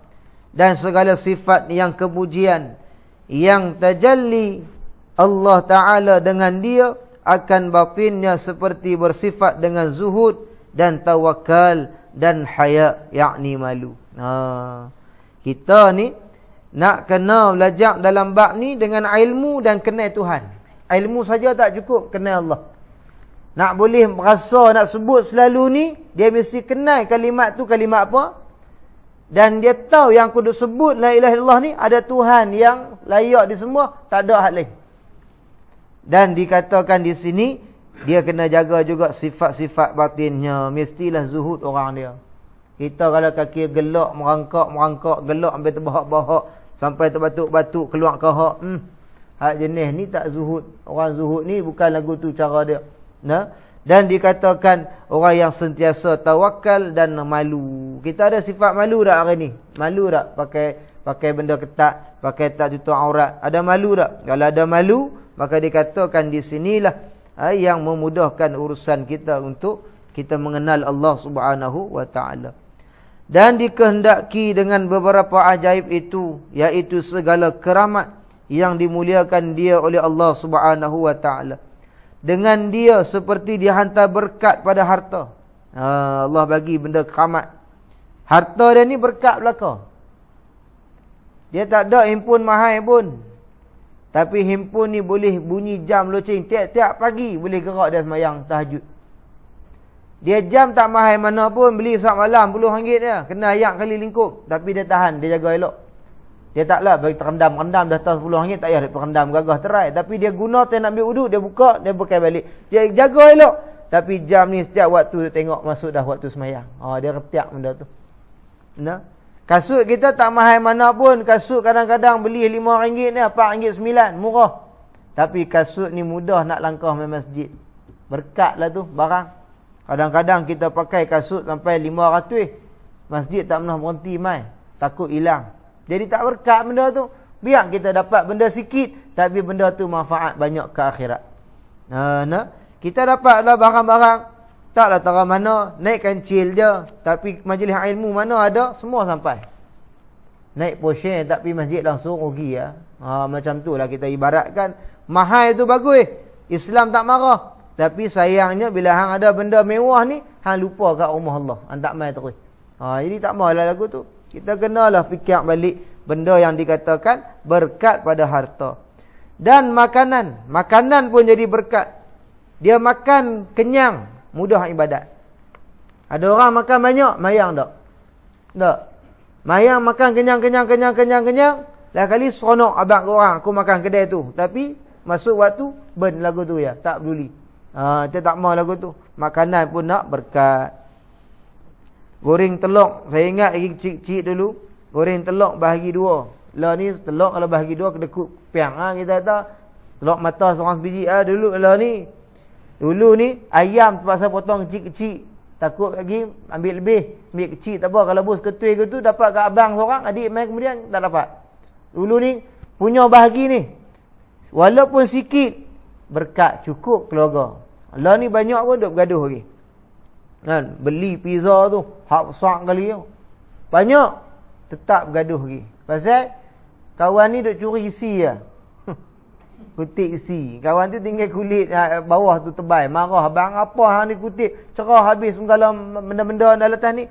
dan segala sifat yang kepujian yang tajalli Allah Ta'ala dengan dia akan batinnya seperti bersifat dengan zuhud dan tawakal dan haya, yakni malu. Kita ni nak kena belajar dalam bab ni dengan ilmu dan kenal Tuhan. Ilmu saja tak cukup, kenal Allah. Nak boleh berasa nak sebut selalu ni, dia mesti kenal kalimat tu kalimat apa. Dan dia tahu yang kudu sebut la ilaha illallah ni ada Tuhan yang layak disembah, tak ada hak lain. Dan dikatakan di sini dia kena jaga juga sifat-sifat batinnya, mestilah zuhud orang dia. Kita kalau kaki gelak merangkak gelak sampai terbahak-bahak sampai terbatuk-batuk keluar kahak, hak jenis ni tak zuhud. Orang zuhud ni bukan lagu tu cara dia. Dan dikatakan orang yang sentiasa tawakal dan malu. Kita ada sifat malu tak hari ni? Malu tak pakai benda ketat, pakai tak tutup aurat? Ada malu tak? Kalau ada malu, maka dikatakan di sinilah yang memudahkan urusan kita untuk kita mengenal Allah Subhanahu wa taala. Dan dikehendaki dengan beberapa ajaib itu, yaitu segala keramat yang dimuliakan dia oleh Allah Subhanahu wa taala. Dengan dia seperti dia hantar berkat pada harta. Allah bagi benda keramat. Harta dia ni berkat belaka. Dia tak ada himpun mahal pun. Tapi himpun ni boleh bunyi jam loceng. Tiap-tiap pagi boleh gerak dia semayang tahajud. Dia jam tak mahal mana pun. Beli saat malam RM10 dia. Kena ayak kali lingkup. Tapi dia tahan. Dia jaga elok. Dia taklah bagi terendam dah tahu RM10 tak payah dia terendam gagah terai. Tapi dia guna dia nak ambil uduk, dia buka, dia pakai balik. Dia jaga elok. Tapi jam ni setiap waktu dia tengok masuk dah waktu semayang. Dia retiak benda tu. Kasut kita tak mahal mana pun. Kasut kadang-kadang beli RM5 ni, RM4.9, murah. Tapi kasut ni mudah nak langkah ke masjid. Berkat lah tu barang. Kadang-kadang kita pakai kasut sampai RM500. Masjid tak pernah berhenti mai. Takut hilang. Jadi tak berkat benda tu. Biar kita dapat benda sikit, tapi benda tu manfaat banyak ke akhirat. Kita dapatlah barang-barang. Taklah tara mana, naik kancil je. Tapi majlis ilmu mana ada, semua sampai. Naik portion tak pergi masjid langsung rugi ya. Macam tu lah kita ibaratkan. Mahal tu bagus. Islam tak marah. Tapi sayangnya bila hang ada benda mewah ni, hang lupa kat rumah Allah. Hang tak main terus. Jadi tak maulah lagu tu. Kita kenalah fikir balik benda yang dikatakan berkat pada harta. Dan makanan. Makanan pun jadi berkat. Dia makan kenyang, mudah ibadat. Ada orang makan banyak, mayang tak? Tak. Mayang makan kenyang. Lah kali seronok abang orang, aku makan kedai tu. Tapi masuk waktu, burn lagu tu ya. Tak peduli. Kita tak mau lagu tu. Makanan pun nak berkat. Goreng telur. Saya ingat lagi cik-cik dulu. Goreng telur bahagi dua. Lah ni telur kalau bahagi dua, kedekut piang. Kita tahu. Telur mata seorang sebiji. Dulu lah ni. Dulu ni ayam terpaksa potong kecil-kecil. Takut lagi ambil lebih. Ambil kecil tak apa. Kalau bos ketui ke tu dapat kat abang seorang. Adik main kemudian tak dapat. Dulu ni punya bahagi ni. Walaupun sikit. Berkat cukup keluarga. Lah ni banyak pun duk bergaduh lagi. Kan? Beli pizza tu. Hak besar kali tu. Banyak. Tetap bergaduh lagi. Pasal kawan ni duk curi isi lah. Kutik isi. Kawan tu tinggal kulit bawah tu tebal. Marah. Abang apa hang ni kutik? Cerah habis segala benda-benda dalam atas ni.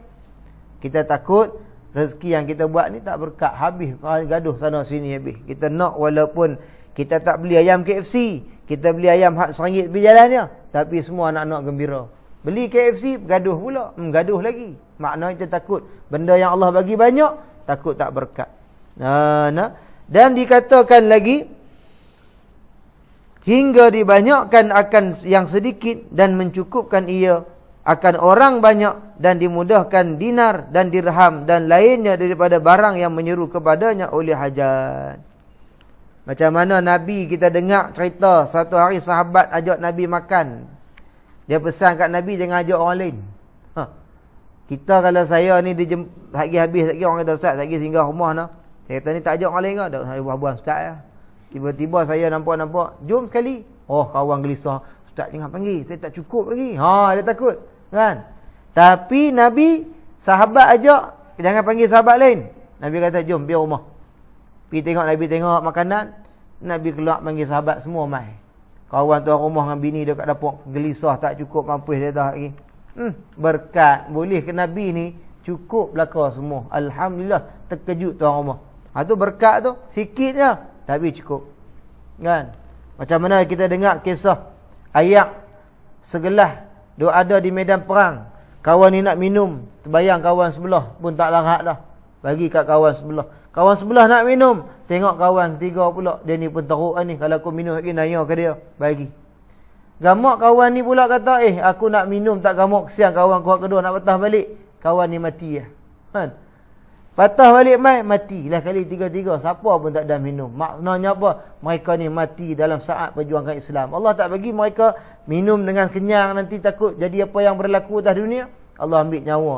Kita takut rezeki yang kita buat ni tak berkat. Habis. Gaduh sana sini habis. Kita nak walaupun kita tak beli ayam KFC. Kita beli ayam hak RM1 berjalannya. Tapi semua anak-anak gembira. Beli KFC, gaduh pula. Gaduh lagi. Maknanya kita takut. Benda yang Allah bagi banyak, takut tak berkat. Dan dikatakan lagi, hingga dibanyakkan akan yang sedikit dan mencukupkan ia akan orang banyak dan dimudahkan dinar dan dirham dan lainnya daripada barang yang menyeru kepadanya oleh hajat. Macam mana Nabi kita dengar cerita satu hari sahabat ajak Nabi makan. Dia pesan kat Nabi jangan ajak orang lain. Kita kalau saya ni lagi habis lagi orang kata ustaz lagi singgah rumah nah. Saya kata ni tak ajak orang lain ke? Tak saya buat ustaz ya. Tiba-tiba saya nampak jom sekali. Oh kawan gelisah. Ustaz jangan panggil. Saya tak cukup lagi. Dia takut. Kan? Tapi Nabi sahabat ajak jangan panggil sahabat lain. Nabi kata jom biar rumah. Pergi tengok Nabi tengok makanan. Nabi keluar panggil sahabat semua mai. Kawan tuan rumah dengan bini dekat dapur. Gelisah tak cukup mampus dia dah lagi. Berkat. Boleh ke Nabi ni cukup belaka semua. Alhamdulillah terkejut tuan rumah. Tu berkat tu. Sikit je. Tapi cukup. Kan? Macam mana kita dengar kisah. Ayat segelas. Dia ada di medan perang. Kawan ni nak minum. Terbayang kawan sebelah pun tak larat dah. Bagi kat kawan sebelah. Kawan sebelah nak minum. Tengok kawan tiga pula. Dia ni pun teruk ni. Kalau aku minum lagi nanya ke dia. Bagi. Gamak kawan ni pula kata. Aku nak minum tak gamak. Kesian kawan kuat kedua nak patah balik. Kawan ni mati lah. Kan? Patah balik mai. Mati lah kali tiga-tiga. Siapa pun tak ada minum. Maknanya apa? Mereka ni mati dalam saat perjuangan Islam. Allah tak bagi mereka minum dengan kenyang. Nanti takut jadi apa yang berlaku atas dunia. Allah ambil nyawa.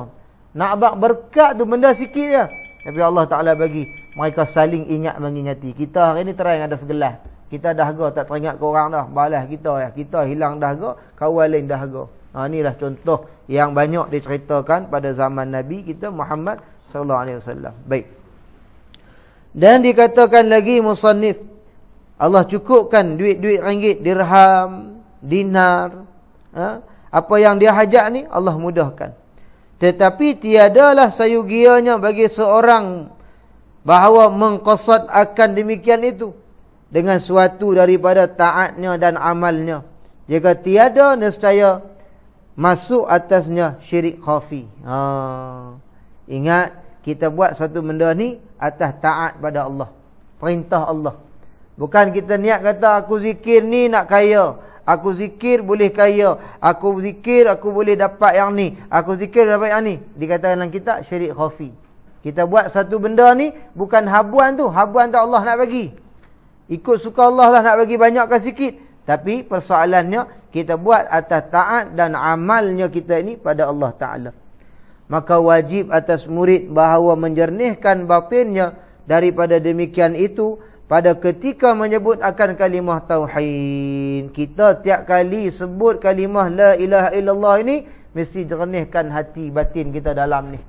Nak abang berkat tu benda sikit je. Tapi Allah Ta'ala bagi mereka saling ingat mengingati. Kita hari ni terang ada segelas. Kita dahaga tak teringat ke orang dah. Balas kita ya. Kita hilang dahaga, kawan lain dahaga. Inilah contoh yang banyak diceritakan pada zaman Nabi kita Muhammad sallallahu alaihi wasallam. Baik. Dan dikatakan lagi musannif Allah cukupkan duit-duit ringgit, dirham, dinar, apa yang dia hajat ni Allah mudahkan. Tetapi tiadalah sayugianya bagi seorang bahawa mengqasad akan demikian itu dengan suatu daripada taatnya dan amalnya. Jika tiada nescaya masuk atasnya syirik khafi. Ingat kita buat satu benda ni atas taat pada Allah. Perintah Allah. Bukan kita niat kata aku zikir ni nak kaya. Aku zikir boleh kaya. Aku zikir aku boleh dapat yang ni. Aku zikir dapat yang ni. Dikatakan dalam kitab syirik khafi. Kita buat satu benda ni bukan habuan tu. Habuan tu Allah nak bagi. Ikut suka Allah lah nak bagi banyak ke sikit. Tapi persoalannya kita buat atas taat dan amalnya kita ini pada Allah Ta'ala. Maka wajib atas murid bahawa menjernihkan batinnya daripada demikian itu pada ketika menyebut akan kalimah tauhid. Kita tiap kali sebut kalimah la ilaha illallah ini mesti jernihkan hati batin kita dalam ni.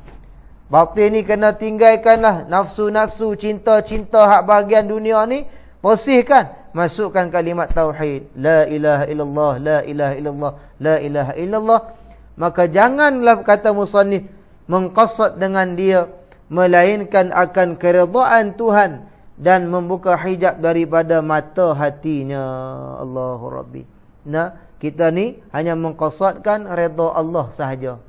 Batin ni kena tinggalkanlah nafsu-nafsu, cinta-cinta hak bahagian dunia ni, bersihkan, masukkan kalimat tauhid, la ilaha illallah, la ilaha illallah, la ilaha illallah. Maka janganlah, kata musannif, mengqasad dengan dia melainkan akan keridhaan Tuhan dan membuka hijab daripada mata hatinya. Allahu Rabbi. Nah, kita ni hanya mengqasadkan redha Allah sahaja.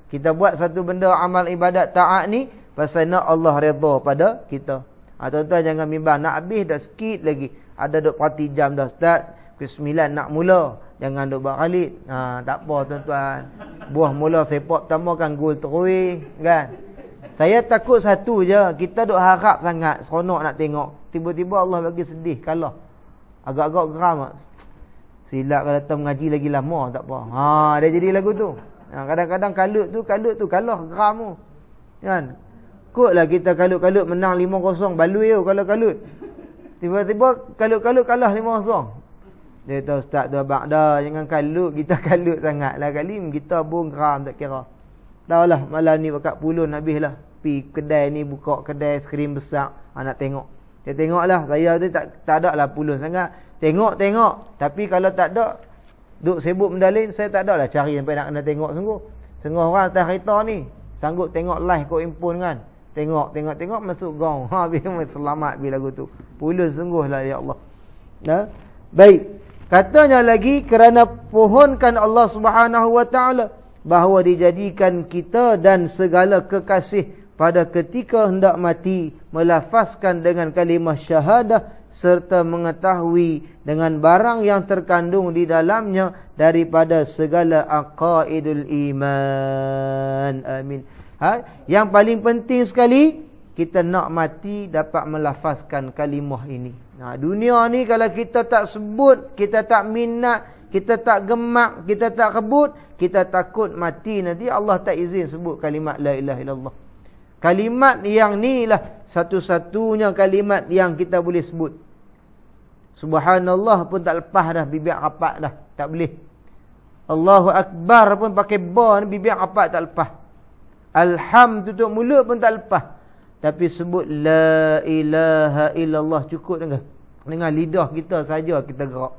Kita buat satu benda amal ibadat taat ni pasal nak Allah redha pada kita. Tuan-tuan jangan bimbang, nak habis dah sikit lagi. Ada duk parti jam dah start, pukul 9 nak mula. Jangan duk buat khalid. Tak apa tuan-tuan. Buah mula sepak pertama kan gol terus kan. Saya takut satu je, kita duk harap sangat, seronok nak tengok. Tiba-tiba Allah bagi sedih, kalah. Agak-agak geram. Silap kalau datang mengaji lagi lama, tak apa. Dia jadi lagu tu. Kadang-kadang kalut tu kalah, geram tu. Kan? Kotlah kita kalut-kalut menang 5-0, balui tu kalau kalut. Tiba-tiba kalut-kalut kalah 5-0. Dia kata, ustaz tu abang dah, jangan kalut, kita kalut sangatlah kali. Kita pun geram tak kira. Dah lah, malam ni bakat pulun habis lah. Pergi kedai ni, buka kedai skrin besar. Nak tengok. Dia tengoklah, saya tu tak ada lah pulun sangat. Tengok. Tapi kalau tak ada, duk sibuk benda lain, saya tak ada lah cari sampai nak kena tengok sungguh. Setengah orang atas kereta ni, sanggup tengok live kot handphone kan. Tengok, masuk gong. Habis selamat bila lagu tu. Pulun sungguh lah, ya Allah. Baik. Katanya lagi, kerana pohonkan Allah Subhanahu wa ta'ala bahawa dijadikan kita dan segala kekasih pada ketika hendak mati melafazkan dengan kalimah syahadah serta mengetahui dengan barang yang terkandung di dalamnya daripada segala aqaidul iman. Amin. Yang paling penting sekali, kita nak mati dapat melafazkan kalimah ini. Dunia ni kalau kita tak sebut, kita tak minat, kita tak gemak, kita tak rebut, kita takut mati nanti Allah tak izin sebut kalimat la ilaha illallah. Kalimat yang ni lah satu-satunya kalimat yang kita boleh sebut. Subhanallah pun tak lepas dah, bibir rapat dah, tak boleh. Allahu Akbar pun pakai ba ni, bibir rapat tak lepas. Alham tutup mulut pun tak lepas. Tapi sebut la ilaha illallah cukup dengan lidah kita saja kita gerak.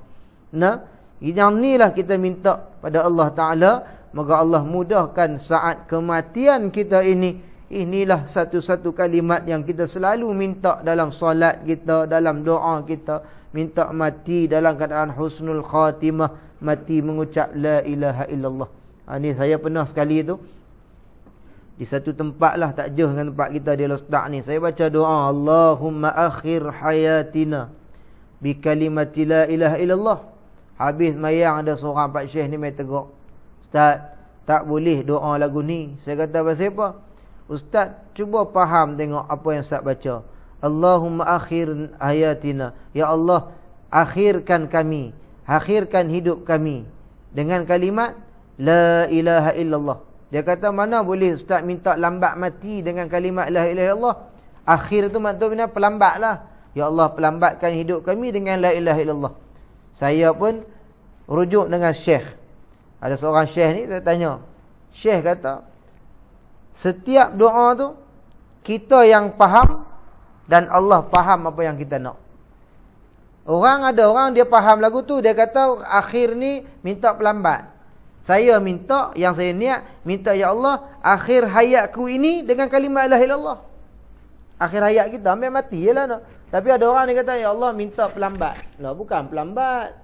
Yang ni lah kita minta pada Allah Ta'ala. Maka Allah mudahkan saat kematian kita ini. Inilah satu-satu kalimat yang kita selalu minta dalam solat kita, dalam doa kita. Minta mati dalam keadaan husnul khatimah, mati mengucap la ilaha illallah. Ini saya pernah sekali tu di satu tempat lah, tak jauh dengan tempat kita, dia letak ni. Saya baca doa, Allahumma akhir hayatina bi kalimati la ilaha illallah. Habis mayang ada seorang Pak Syekh ni main tegak, ustaz, tak boleh doa lagu ni. Saya kata pasal apa? Ustaz, cuba faham tengok apa yang ustaz baca. Allahumma akhir hayatina, ya Allah, akhirkan kami, akhirkan hidup kami dengan kalimat la ilaha illallah. Dia kata, mana boleh ustaz minta lambat mati dengan kalimat la ilaha illallah. Akhir tu maksudnya pelambat lah. Ya Allah, pelambatkan hidup kami dengan la ilaha illallah. Saya pun rujuk dengan syekh. Ada seorang syekh ni, saya tanya. Syekh kata, setiap doa tu kita yang faham dan Allah faham apa yang kita nak. Ada orang dia faham lagu tu, dia kata akhir ni minta pelambat. Saya minta, yang saya niat, minta ya Allah, akhir hayatku ini dengan kalimat la ilaha illallah. Akhir hayat kita, ambil mati je lah. Tapi ada orang yang kata, ya Allah, minta pelambat. Bukan pelambat.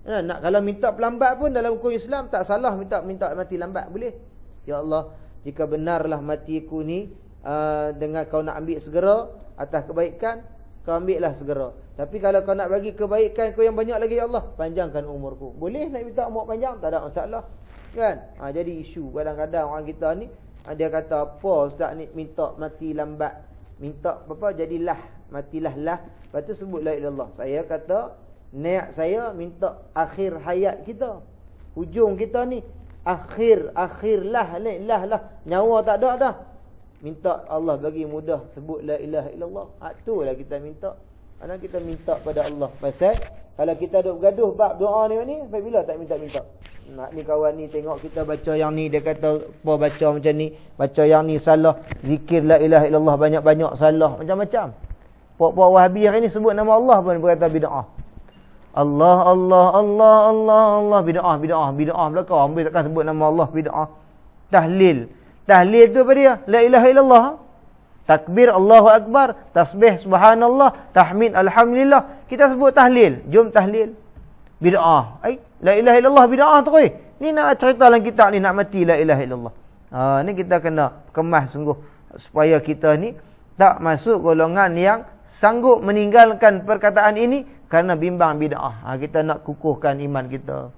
Kalau minta pelambat pun dalam hukum Islam tak salah, minta mati lambat, boleh. Ya Allah, jika benarlah matiku ni dengan kau nak ambil segera atas kebaikan, kau ambillah segera. Tapi kalau kau nak bagi kebaikan kau yang banyak lagi, ya Allah, panjangkan umurku. Boleh nak minta umur panjang, tak ada masalah. Kan? Jadi isu kadang-kadang orang kita ni Dia kata, apa ustaz ni minta mati lambat, minta apa jadilah matilah lah, lepas tu sebut la ilaha illallah. Saya kata niat saya minta akhir hayat kita, hujung kita ni akhir lah nyawa tak ada dah, minta Allah bagi mudah sebut la ilaha illallah. Itulah kita minta. Ana kita minta pada Allah. Pasal kalau kita duk bergaduh bab doa ni sampai bila tak minta-minta. Nak ni kawan ni tengok kita baca yang ni, dia kata apa baca macam ni, baca yang ni salah, zikir la ilaha illallah banyak-banyak salah, macam-macam. Puak-puak Wahabi hari ni sebut nama Allah pun berkata bid'ah. Allah bid'ah belakang ambil takkan sebut nama Allah bid'ah. Tahlil tu apa dia? La ilaha illallah. Takbir Allahu akbar, tasbih subhanallah, tahmid alhamdulillah, kita sebut tahlil. Jom tahlil. Bid'ah. La ilaha illallah bid'ah tu oi. Ni nak cerita dalam kitab ni nak mati la ilaha illallah. Ni kita kena kemas sungguh supaya kita ni tak masuk golongan yang sanggup meninggalkan perkataan ini kerana bimbang bid'ah. Kita nak kukuhkan iman kita.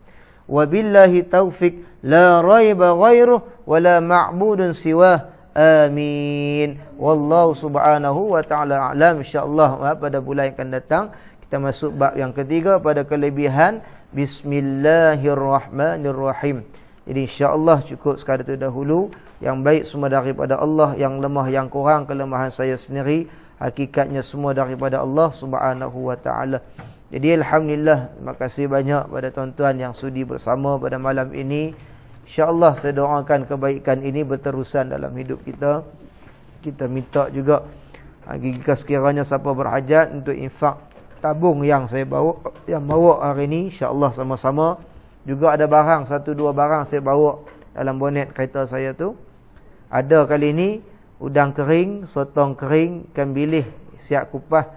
Wabillahi taufik la raiba ghairuh wala ma'budun siwah. Amin. Wallahu subhanahu wa ta'ala a'lam. InsyaAllah pada bulan yang akan datang kita masuk bab yang ketiga pada kelebihan Bismillahirrahmanirrahim. Jadi insyaAllah cukup sekadar itu dahulu. Yang baik semua daripada Allah, yang lemah yang kurang kelemahan saya sendiri, hakikatnya semua daripada Allah subhanahu wa ta'ala. Jadi alhamdulillah, terima kasih banyak pada tuan-tuan yang sudi bersama pada malam ini. InsyaAllah saya doakan kebaikan ini berterusan dalam hidup kita. Kita minta juga jika sekiranya siapa berhajat untuk infak tabung yang saya bawa hari ini, insyaAllah sama-sama. Juga ada barang, 1-2 barang saya bawa dalam bonet kereta saya tu. Ada kali ini udang kering, sotong kering, ikan bilis siap kupas.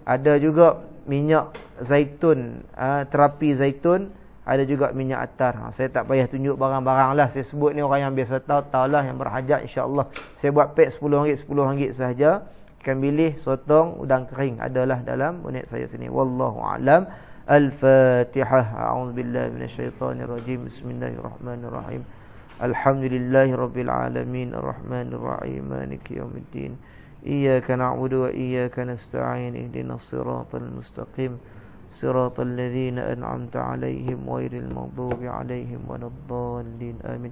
Ada juga minyak zaitun, terapi zaitun. Ada juga minyak atar. Saya tak payah tunjuk barang-barang lah. Saya sebut ni orang yang biasa tahu lah, yang berhajat insyaAllah. Saya buat pack RM10 sahaja. Ikan bilis, sotong, udang kering adalah dalam bonet saya sini. Wallahu a'lam. Al-Fatihah. A'udzubillahi minasyaitonirrajim. Bismillahirrahmanirrahim. Alhamdulillahi rabbil alamin. Ar-Rahmanirrahim. Maliki yaumiddin. Iyyaka na'budu wa iyyaka nasta'in. Ihdinas siratal mustaqim. صراط الذين أنعمت عليهم غير المغضوب عليهم ولا الضالين آمين.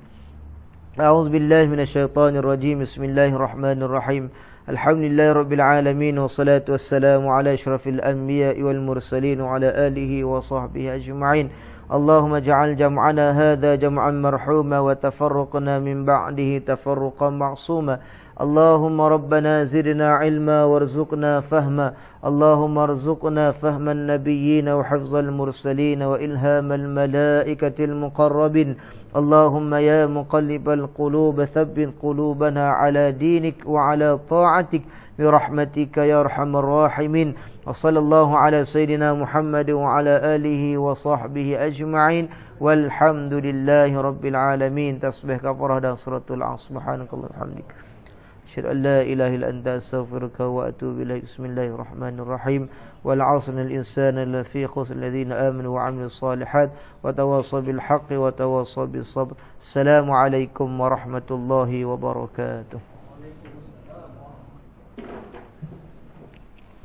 أعوذ بالله من الشيطان الرجيم. بسم الله الرحمن الرحيم. الحمد لله رب العالمين والصلاة والسلام على أشرف الأنبياء والمرسلين وعلى آله وصحبه أجمعين. اللهم اجعل جمعنا هذا جمعا مرحوما وتفرقنا من بعده تفرقا معصوما. اللهم ربنا زدنا علما وارزقنا فهما. اللهم ارزقنا فهم النبيين وحفظ المرسلين وإلهام الملائكة المقربين. اللهم يا مقلب القلوب ثبت قلوبنا على دينك وعلى طاعتك برحمتك يا أرحم الراحمين. وصلى الله على سيدنا محمد وعلى آله وصحبه أجمعين والحمد لله رب العالمين. تسبح كفرة dan suratul Asr. Subhanakallah walhamdik. أشهد أن لا إله إلا أنت أستغفرك وأتوب إليك. بسم الله الرحمن الرحيم. والعصر الإنسان لفي خسر الذين آمنوا وعملوا الصالحات وتواصوا بالحق وتواصوا بالصبر. السلام عليكم ورحمة الله وبركاته.